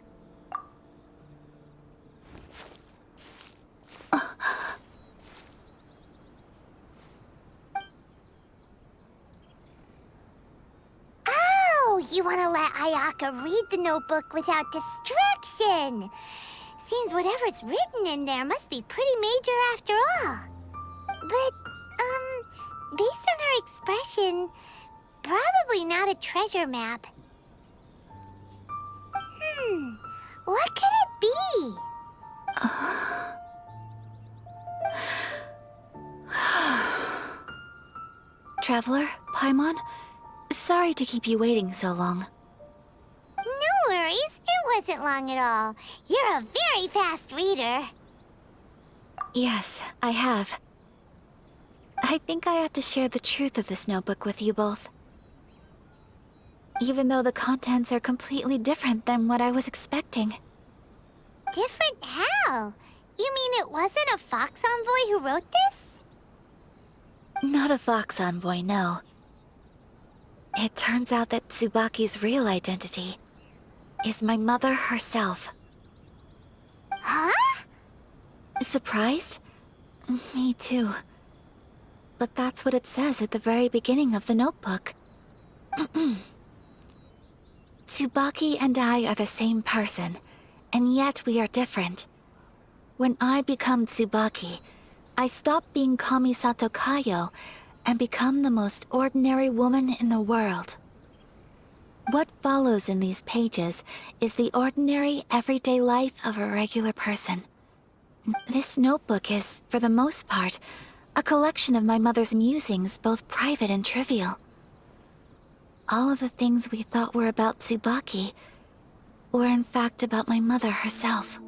Oh, you want to let Ayaka read the notebook without distraction. Seems whatever's written in there must be pretty major after all. But, based on her expression, probably not a treasure map. What could it be? Traveler, Paimon, sorry to keep you waiting so long. No worries, it wasn't long at all. You're a very fast reader. Yes, I have. I think I have to share the truth of this notebook with you both. Even though the contents are completely different than what I was expecting. Different how? You mean it wasn't a Fox Envoy who wrote this? Not a Fox Envoy, no. It turns out that Tsubaki's real identity is my mother herself. Huh? Surprised? Me too. But that's what it says at the very beginning of the notebook. Tsubaki and I are the same person, and yet we are different. When I become Tsubaki, I stop being Kamisato Kayo and become the most ordinary woman in the world. What follows in these pages is the ordinary, everyday life of a regular person. This notebook is, for the most part, a collection of my mother's musings, both private and trivial. All of the things we thought were about Tsubaki were in fact about my mother herself.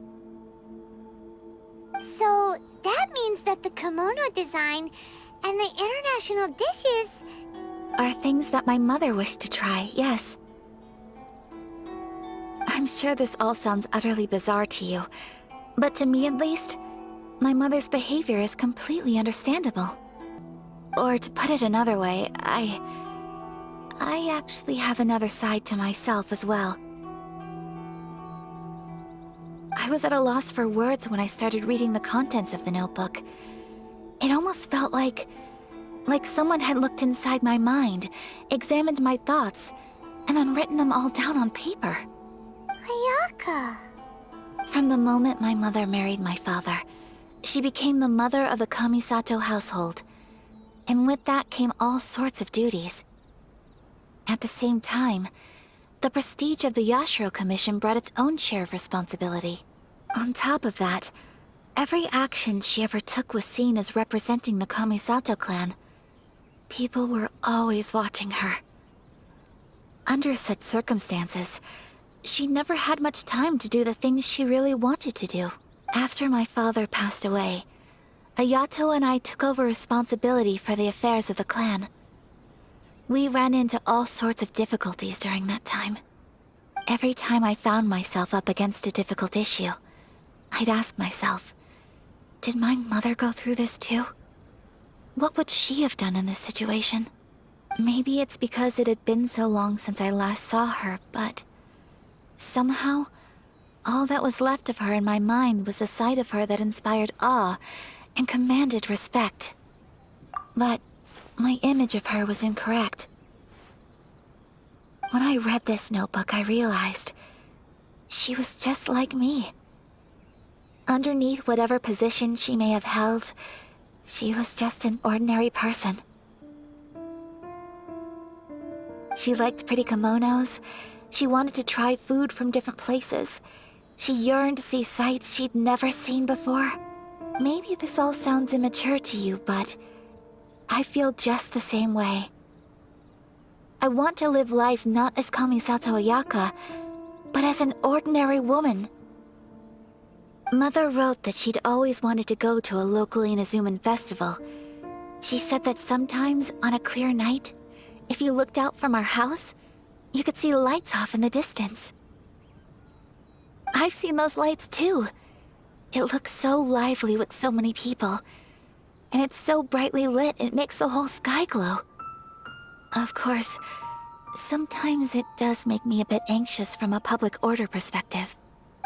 So, that means that the kimono design and the international dishes are things that my mother wished to try, yes. I'm sure this all sounds utterly bizarre to you, but to me at least, my mother's behavior is completely understandable. Or to put it another way, I actually have another side to myself as well. I was at a loss for words when I started reading the contents of the notebook. It almost felt like someone had looked inside my mind, examined my thoughts, and then written them all down on paper. Ayaka. From the moment my mother married my father, she became the mother of the Kamisato household, and with that came all sorts of duties. At the same time, the prestige of the Yashiro Commission brought its own share of responsibility. On top of that, every action she ever took was seen as representing the Kamisato clan. People were always watching her. Under such circumstances, she never had much time to do the things she really wanted to do. After my father passed away, Ayato and I took over responsibility for the affairs of the clan. We ran into all sorts of difficulties during that time. Every time I found myself up against a difficult issue, I'd ask myself, did my mother go through this too? What would she have done in this situation? Maybe it's because it had been so long since I last saw her, but somehow, all that was left of her in my mind was the side of her that inspired awe and commanded respect. But my image of her was incorrect. When I read this notebook, I realized she was just like me. Underneath whatever position she may have held, she was just an ordinary person. She liked pretty kimonos. She wanted to try food from different places. She yearned to see sights she'd never seen before. Maybe this all sounds immature to you, but I feel just the same way. I want to live life not as Kamisato Ayaka, but as an ordinary woman. Mother wrote that she'd always wanted to go to a local Inazuman festival, She said that sometimes, on a clear night, if you looked out from our house, you could see lights off in the distance. I've seen those lights too. It looks so lively with so many people. And it's so brightly lit, it makes the whole sky glow. Of course, sometimes it does make me a bit anxious from a public order perspective.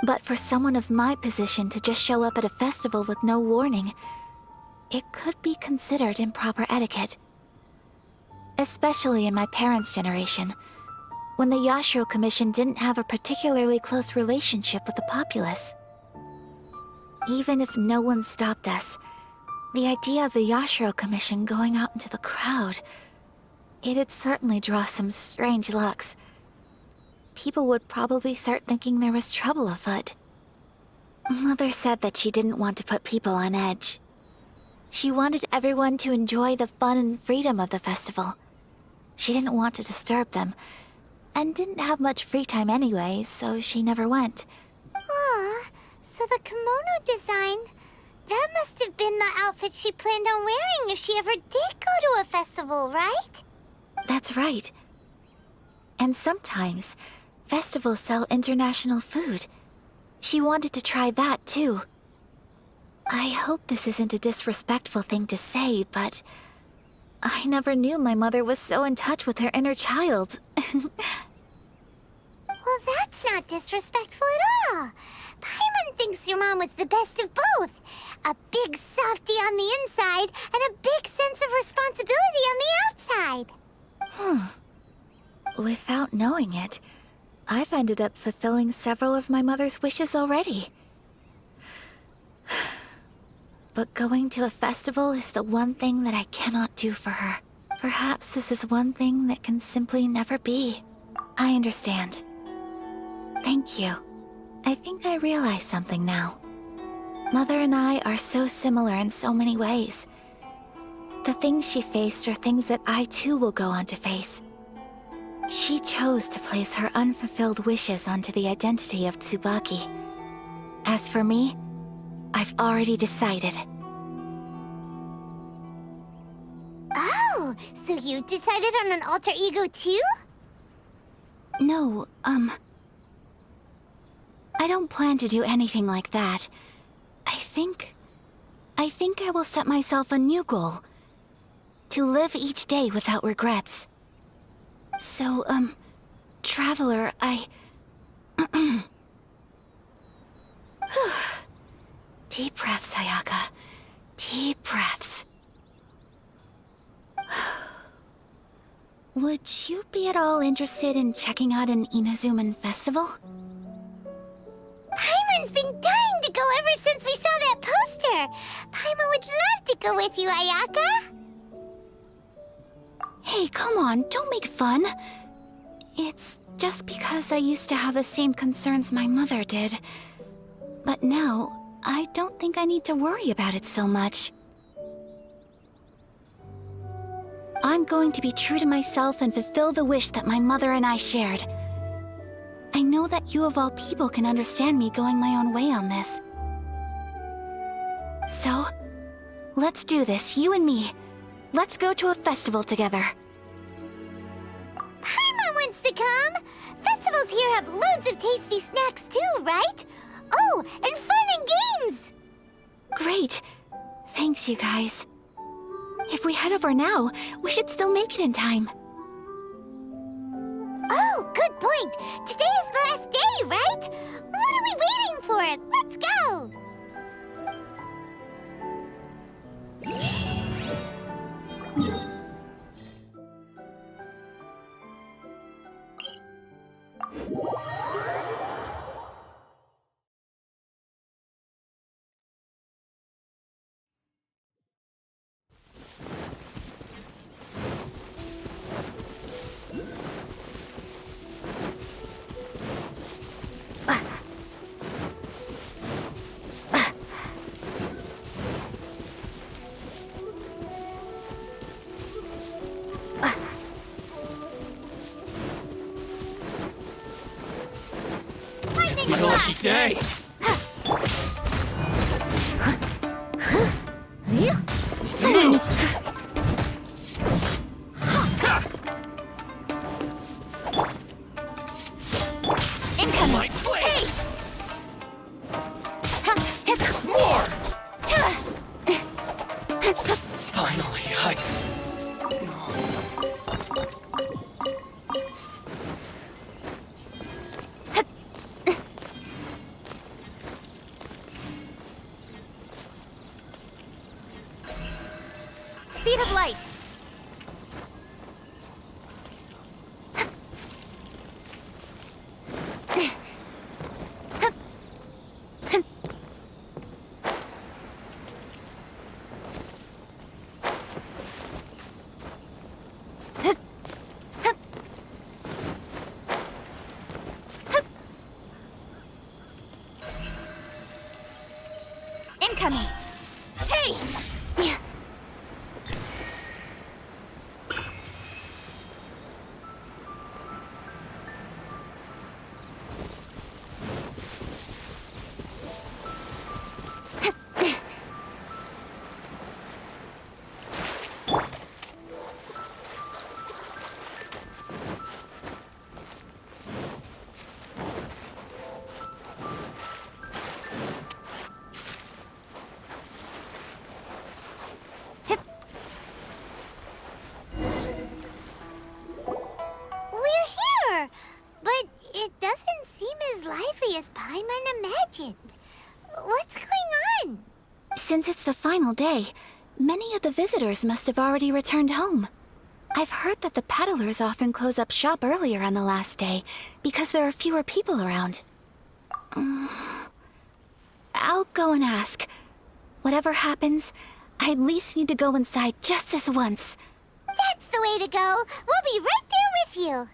But for someone of my position to just show up at a festival with no warning, it could be considered improper etiquette. Especially in my parents' generation, when the Yashiro Commission didn't have a particularly close relationship with the populace. Even if no one stopped us, the idea of the Yashiro Commission going out into the crowd, it'd certainly draw some strange looks. People would probably start thinking there was trouble afoot. Mother said that she didn't want to put people on edge. She wanted everyone to enjoy the fun and freedom of the festival. She didn't want to disturb them, and didn't have much free time anyway, so she never went. Aw, so the kimono design, that must have been the outfit she planned on wearing if she ever did go to a festival, right? That's right. And sometimes, festivals sell international food. She wanted to try that too. I hope this isn't a disrespectful thing to say, but I never knew my mother was so in touch with her inner child. Well, that's not disrespectful at all. Paimon thinks your mom was the best of both. A big softie on the inside and a big sense of responsibility on the outside. Without knowing it, I've ended up fulfilling several of my mother's wishes already. But going to a festival is the one thing that I cannot do for her. Perhaps this is one thing that can simply never be. I understand. Thank you. I think I realize something now. Mother and I are so similar in so many ways. The things she faced are things that I too will go on to face. She chose to place her unfulfilled wishes onto the identity of Tsubaki. As for me, I've already decided. Oh, so you decided on an alter ego too? No, I don't plan to do anything like that. I think I will set myself a new goal. To live each day without regrets. So, Traveler, Deep breaths, Ayaka. Deep breaths. Would you be at all interested in checking out an Inazuman festival? Paimon's been dying to go ever since we saw that poster! Paimon would love to go with you, Ayaka! Hey, come on, don't make fun. It's just because I used to have the same concerns my mother did. But now, I don't think I need to worry about it so much. I'm going to be true to myself and fulfill the wish that my mother and I shared. I know that you of all people can understand me going my own way on this. So, let's do this, you and me. Let's go to a festival together. Paimon wants to come! Festivals here have loads of tasty snacks too, right? Oh, and fun and games! Great. Thanks, you guys. If we head over now, we should still make it in time. Oh, good point. Today is the last day, right? What are we waiting for? Let's go! My lucky day! Move! back at me! Hey! What's going on? Since it's the final day, many of the visitors must have already returned home. I've heard that the peddlers often close up shop earlier on the last day because there are fewer people around. I'll go and ask. Whatever happens, I at least need to go inside just this once. That's the way to go. We'll be right there with you.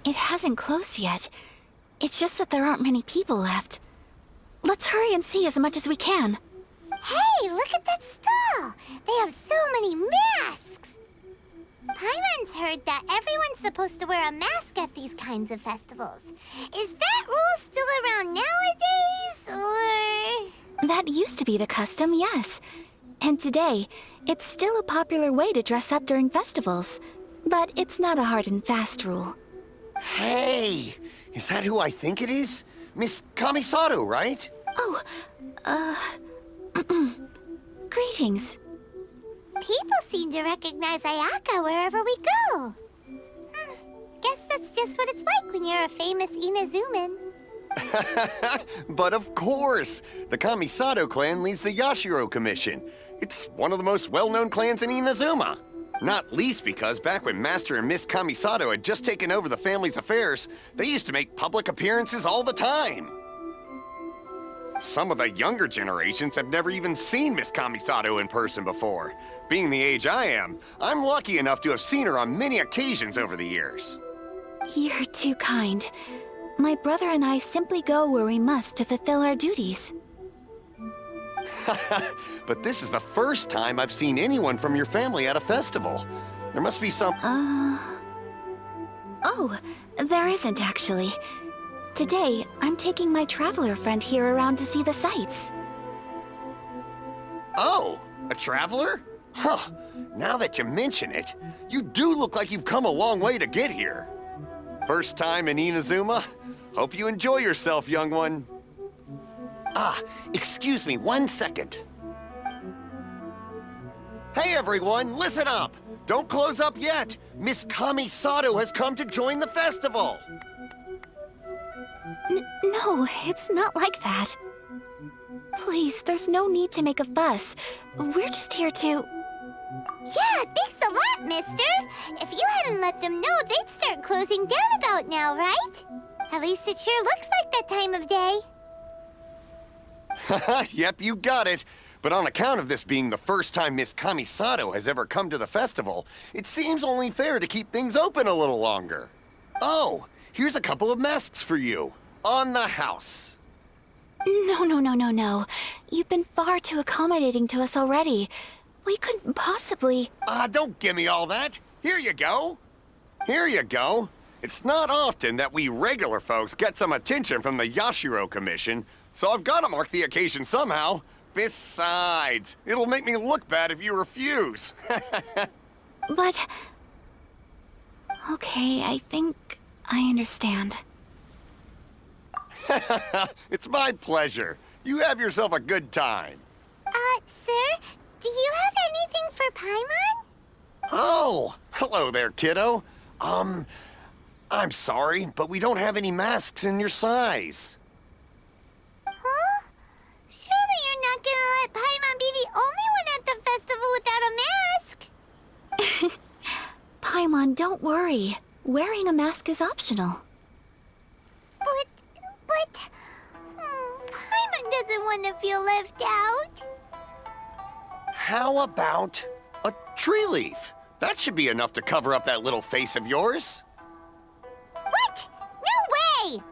It hasn't closed yet. It's just that there aren't many people left. Let's hurry and see as much as we can. Hey, look at that stall! They have so many masks! Paimon's heard that everyone's supposed to wear a mask at these kinds of festivals. Is that rule still around nowadays, or...? That used to be the custom, yes. And today, it's still a popular way to dress up during festivals. But it's not a hard and fast rule. Hey! Is that who I think it is? Miss Kamisato, right? Oh, greetings. People seem to recognize Ayaka wherever we go. Guess that's just what it's like when you're a famous Inazuman. But of course! The Kamisato clan leads the Yashiro Commission. It's one of the most well-known clans in Inazuma. Not least because back when Master and Miss Kamisato had just taken over the family's affairs, they used to make public appearances all the time. Some of the younger generations have never even seen Miss Kamisato in person before. Being the age I am, I'm lucky enough to have seen her on many occasions over the years. You're too kind. My brother and I simply go where we must to fulfill our duties. But this is the first time I've seen anyone from your family at a festival. There must be some... Oh, there isn't actually. Today, I'm taking my traveler friend here around to see the sights. Oh, a traveler? Huh. Now that you mention it, you do look like you've come a long way to get here. First time in Inazuma? Hope you enjoy yourself, young one. Ah, excuse me 1 second. Hey everyone, listen up! Don't close up yet! Miss Kamisato has come to join the festival! No, it's not like that. Please, there's no need to make a fuss. We're just here to... Yeah, thanks a lot, mister! If you hadn't let them know, they'd start closing down about now, right? At least it sure looks like that time of day. Yep, you got it. But on account of this being the first time Miss Kamisato has ever come to the festival, it seems only fair to keep things open a little longer. Oh, here's a couple of masks for you. On the house. No. You've been far too accommodating to us already. We couldn't possibly... Don't give me all that. Here you go. Here you go. It's not often that we regular folks get some attention from the Yashiro Commission, so I've got to mark the occasion somehow. Besides, it'll make me look bad if you refuse. But... Okay, I think I understand. It's my pleasure. You have yourself a good time. Sir, do you have anything for Paimon? Oh, hello there, kiddo. I'm sorry, but we don't have any masks in your size. Huh? Surely you're not gonna Paimon, don't worry. Wearing a mask is optional. But... Paimon doesn't want to feel left out. How about a tree leaf? That should be enough to cover up that little face of yours. What? No way!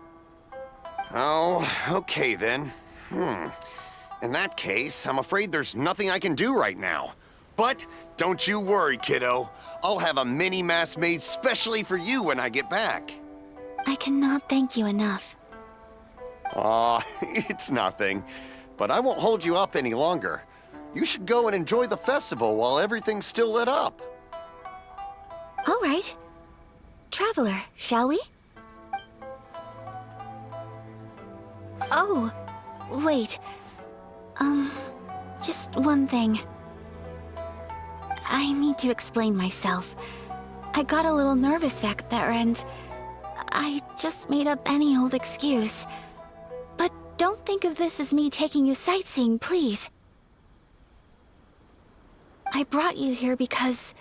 Oh, okay then. In that case, I'm afraid there's nothing I can do right now. But don't you worry, kiddo. I'll have a mini mask made specially for you when I get back. I cannot thank you enough. Aw, it's nothing. But I won't hold you up any longer. You should go and enjoy the festival while everything's still lit up. All right. Traveler, shall we? Oh, wait. Just one thing. I need to explain myself. I got a little nervous back there and I just made up any old excuse. But don't think of this as me taking you sightseeing, please. I brought you here because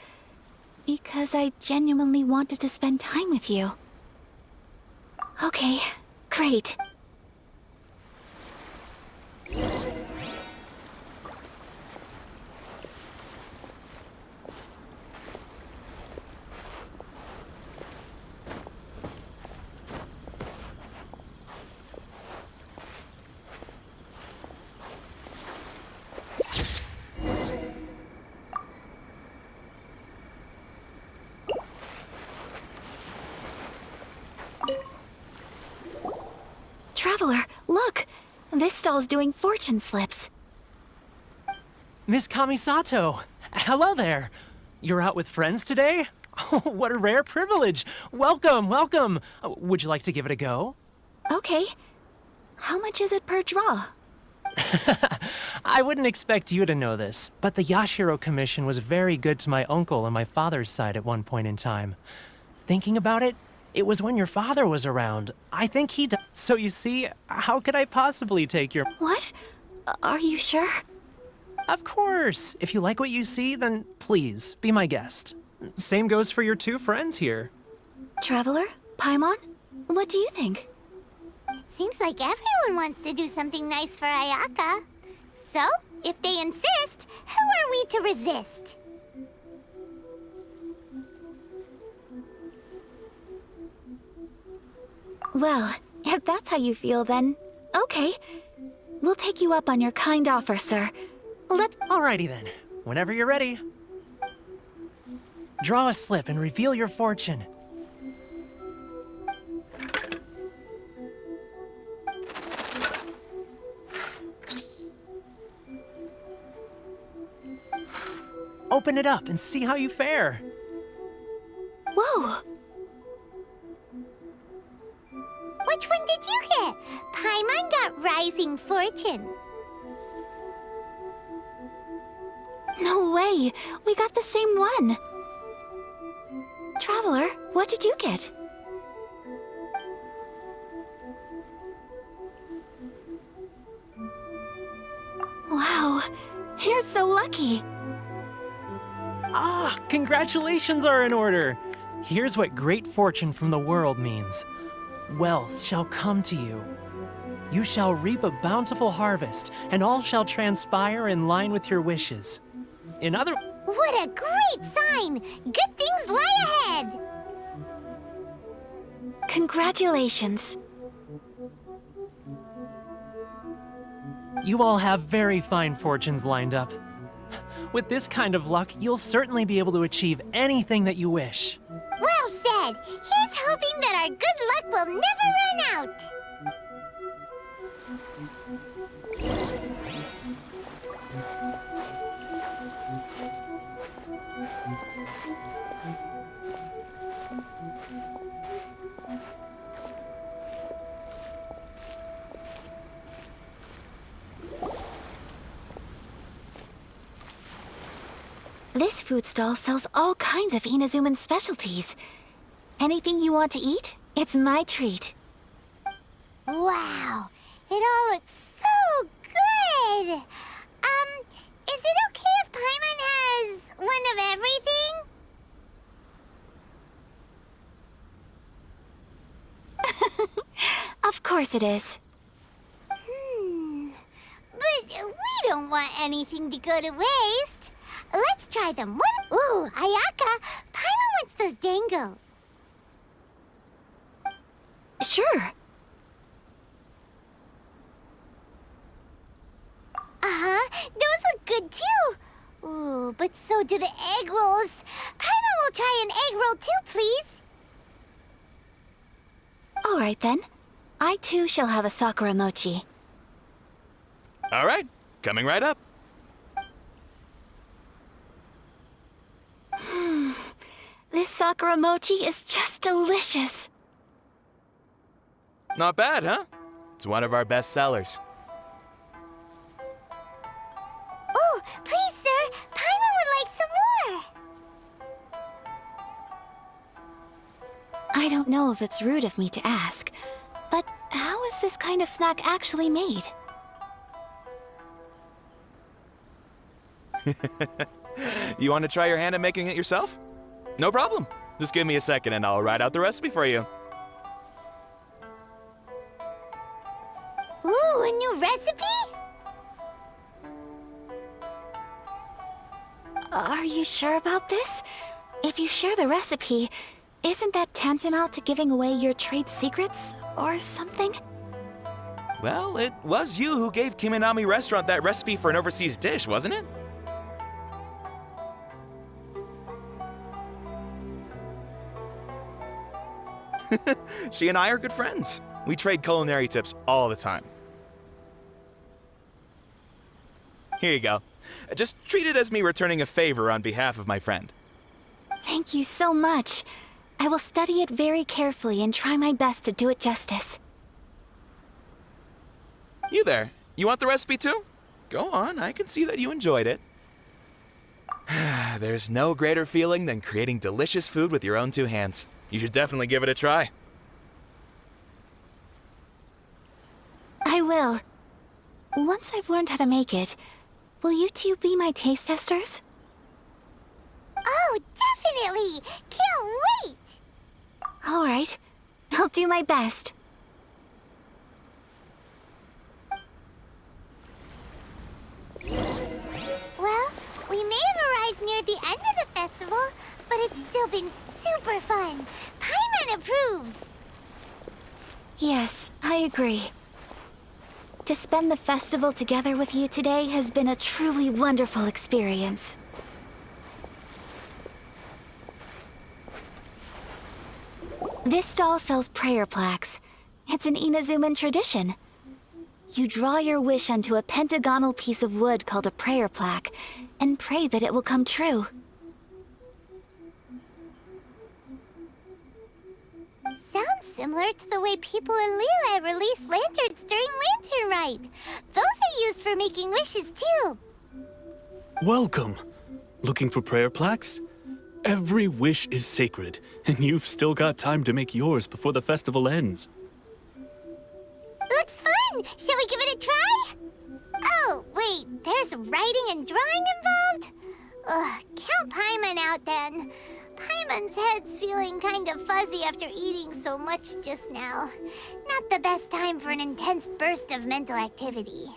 I genuinely wanted to spend time with you. Okay, great. Traveler, look! This stall's doing fortune slips. Miss Kamisato! Hello there! You're out with friends today? Oh, what a rare privilege! Welcome, welcome! Would you like to give it a go? Okay. How much is it per draw? I wouldn't expect you to know this, but the Yashiro Commission was very good to my uncle on my father's side at one point in time. Thinking about it, it was when your father was around. I think he died. So you see, how could I possibly take your... What? Are you sure? Of course! If you like what you see, then please, be my guest. Same goes for your two friends here. Traveler? Paimon? What do you think? It seems like everyone wants to do something nice for Ayaka. So, if they insist, who are we to resist? Well, if that's how you feel, then okay. We'll take you up on your kind offer, sir. Let's... Alrighty then. Whenever you're ready. Draw a slip and reveal your fortune. Open it up and see how you fare. Whoa! Which one did you get? Paimon got Rising Fortune. No way! We got the same one! Traveler, what did you get? Wow, you're so lucky! Ah, congratulations are in order. Here's what great fortune from the world means. Wealth shall come to you. You shall reap a bountiful harvest, and all shall transpire in line with your wishes. In other... What a great sign! Good things lie ahead! Congratulations. You all have very fine fortunes lined up. With this kind of luck, you'll certainly be able to achieve anything that you wish. Well said! Here's hoping that our good luck will never run out! This food stall sells all kinds of Inazuman specialties. Anything you want to eat, it's my treat. Wow, it all looks so good! Is it okay if Paimon has one of everything? course it is. But we don't want anything to go to waste. Let's try them. One. Ooh, Ayaka, Paimon wants those dango. Sure. Those look good too. Ooh, but so do the egg rolls. Paimon will try an egg roll too, please. All right then. I too shall have a Sakura mochi. All right, coming right up. This Sakura mochi is just delicious. Not bad, huh? It's one of our best sellers. Oh, please, sir. Paimon would like some more. I don't know if it's rude of me to ask, but how is this kind of snack actually made? You want to try your hand at making it yourself? No problem. Just give me a second and I'll write out the recipe for you. Ooh, a new recipe? Are you sure about this? If you share the recipe, isn't that tantamount to giving away your trade secrets or something? Well, it was you who gave Kiminami Restaurant that recipe for an overseas dish, wasn't it? She and I are good friends. We trade culinary tips all the time. Here you go. Just treat it as me returning a favor on behalf of my friend. Thank you so much. I will study it very carefully and try my best to do it justice. You there. You want the recipe too? Go on, I can see that you enjoyed it. There's no greater feeling than creating delicious food with your own two hands. You should definitely give it a try. I will. Once I've learned how to make it, will you two be my taste testers? Oh, definitely! Can't wait! All right. I'll do my best. Well, we may have arrived near the end of the festival, but it's still been super fun. Paimon approves. Yes, I agree. To spend the festival together with you today has been a truly wonderful experience. This stall sells prayer plaques. It's an Inazuman tradition. You draw your wish onto a pentagonal piece of wood called a prayer plaque, and pray that it will come true. Sounds similar to the way people in Liyue release lanterns during Lantern Rite. Those are used for making wishes too. Welcome. Looking for prayer plaques? Every wish is sacred, and you've still got time to make yours before the festival ends. Looks fun! Shall we give it a try? Oh, wait, there's writing and drawing involved? Ugh, count Paimon out then. Paimon's head's feeling kind of fuzzy after eating so much just now. Not the best time for an intense burst of mental activity.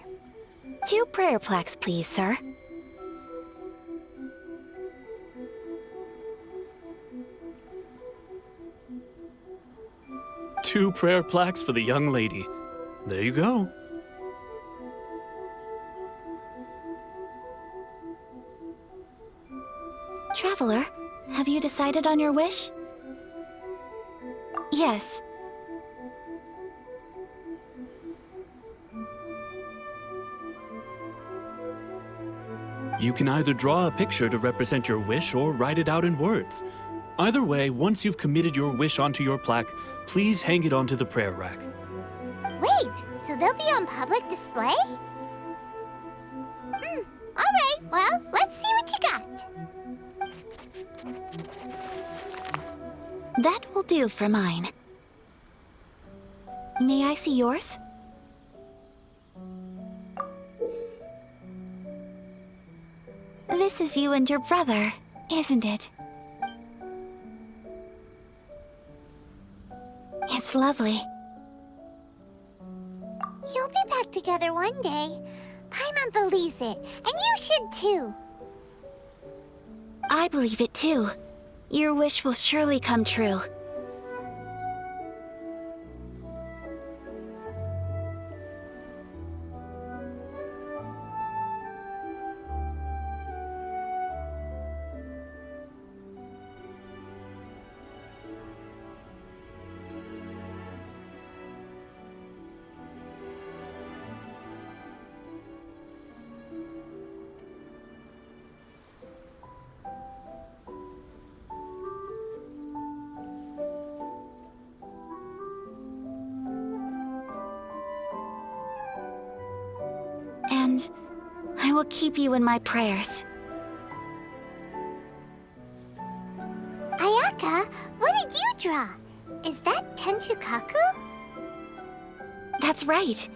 2 prayer plaques, please, sir. Two prayer plaques for the young lady. There you go. Traveler, have you decided on your wish? Yes. You can either draw a picture to represent your wish or write it out in words. Either way, once you've committed your wish onto your plaque, please hang it onto the prayer rack. Wait, so they'll be on public display? Alright, well, let's see what you got. That will do for mine. May I see yours? This is you and your brother, isn't it? It's lovely. together one day. Paimon believes it, and you should too. I believe it too. Your wish will surely come true. And I will keep you in my prayers. Ayaka, what did you draw? Is that Tenchukaku? That's right.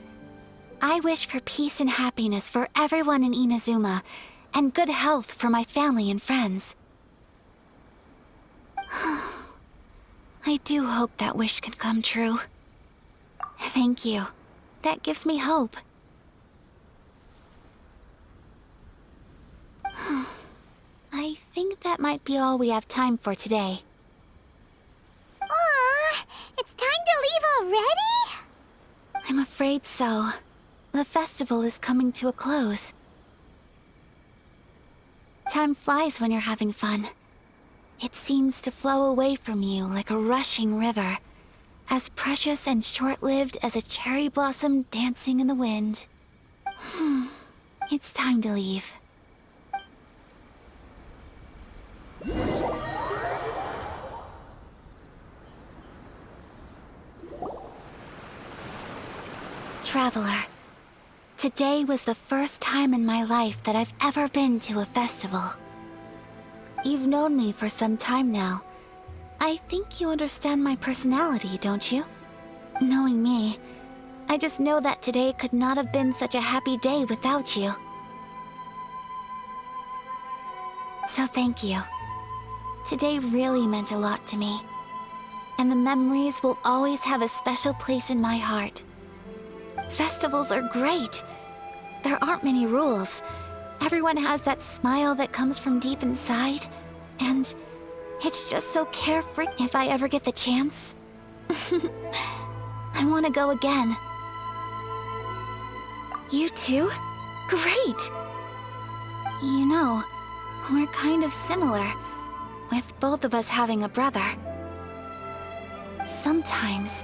I wish for peace and happiness for everyone in Inazuma, and good health for my family and friends. I do hope that wish can come true. Thank you. That gives me hope. I think that might be all we have time for today. Aw, it's time to leave already? I'm afraid so. The festival is coming to a close. Time flies when you're having fun. It seems to flow away from you like a rushing river, as precious and short-lived as a cherry blossom dancing in the wind. It's time to leave. Traveler, today was the first time in my life that I've ever been to a festival. You've known me for some time now. I think you understand my personality, don't you? Knowing me, I just know that today could not have been such a happy day without you. So thank you. Today really meant a lot to me, and the memories will always have a special place in my heart. Festivals are great. There aren't many rules. Everyone has that smile that comes from deep inside, and it's just so carefree if I ever get the chance. I want to go again. You too? Great! You know, we're kind of similar, with both of us having a brother. Sometimes,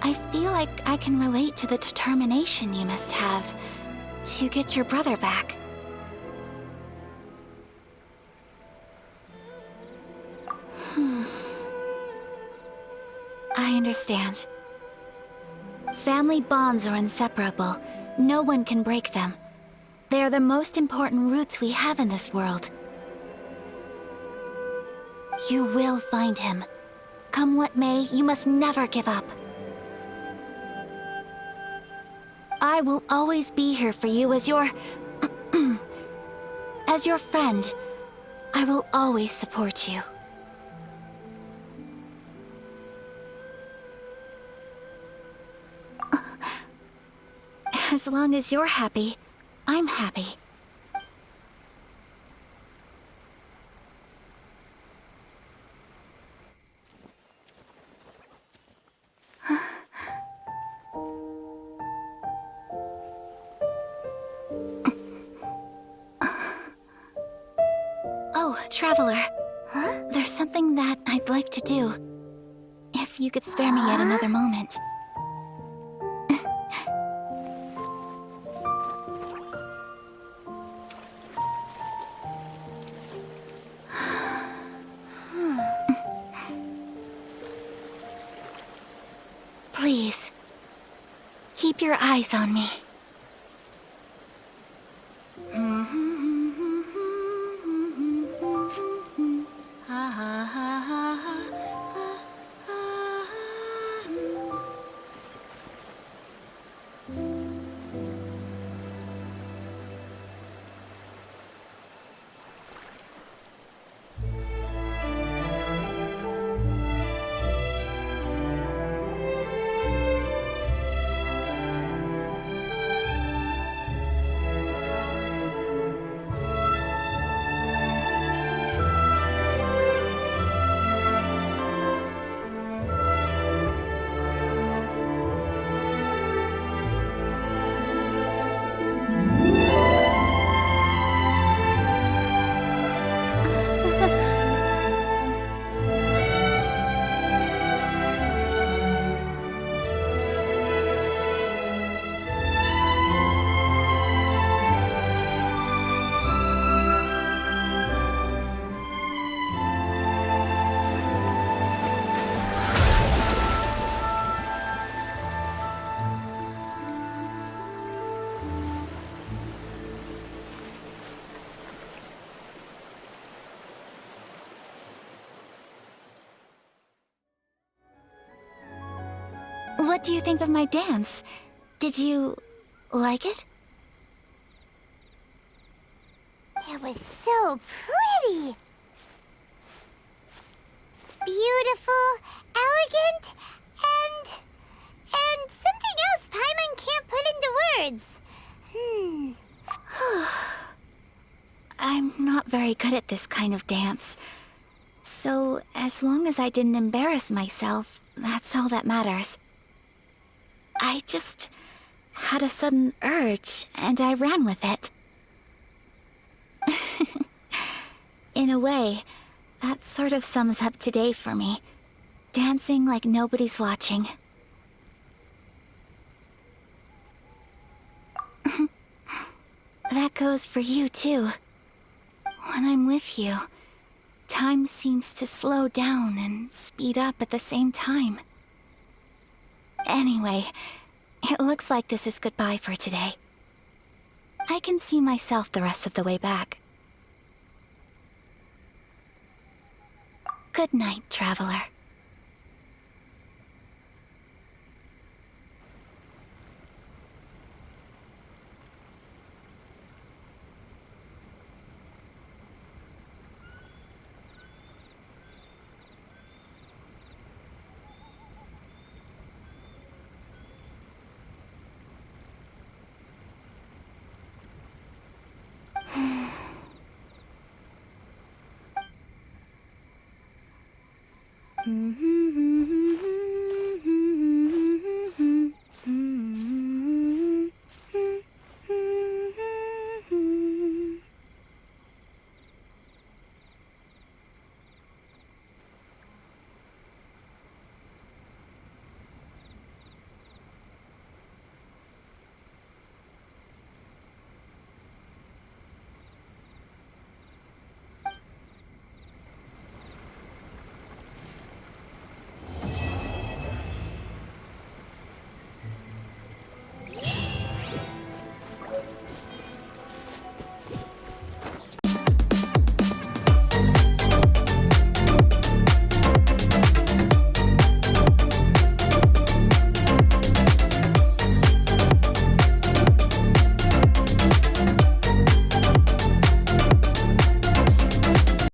I feel like I can relate to the determination you must have to get your brother back. I understand. Family bonds are inseparable. No one can break them. They are the most important roots we have in this world. You will find him. Come what may, you must never give up. I will always be here for you as your... as your friend. I will always support you. As long as you're happy, I'm happy. Oh, Traveler. Huh? There's something that I'd like to do. If you could spare me yet another moment. Please, keep your eyes on me. What do you think of my dance? Did you like it? It was so pretty. Beautiful, elegant, and something else Paimon can't put into words. I'm not very good at this kind of dance. So, as long as I didn't embarrass myself, that's all that matters. I just had a sudden urge, and I ran with it. In a way, that sort of sums up today for me. Dancing like nobody's watching. That goes for you, too. When I'm with you, time seems to slow down and speed up at the same time. Anyway, it looks like this is goodbye for today. I can see myself the rest of the way back. Good night, traveler. Mm-hmm.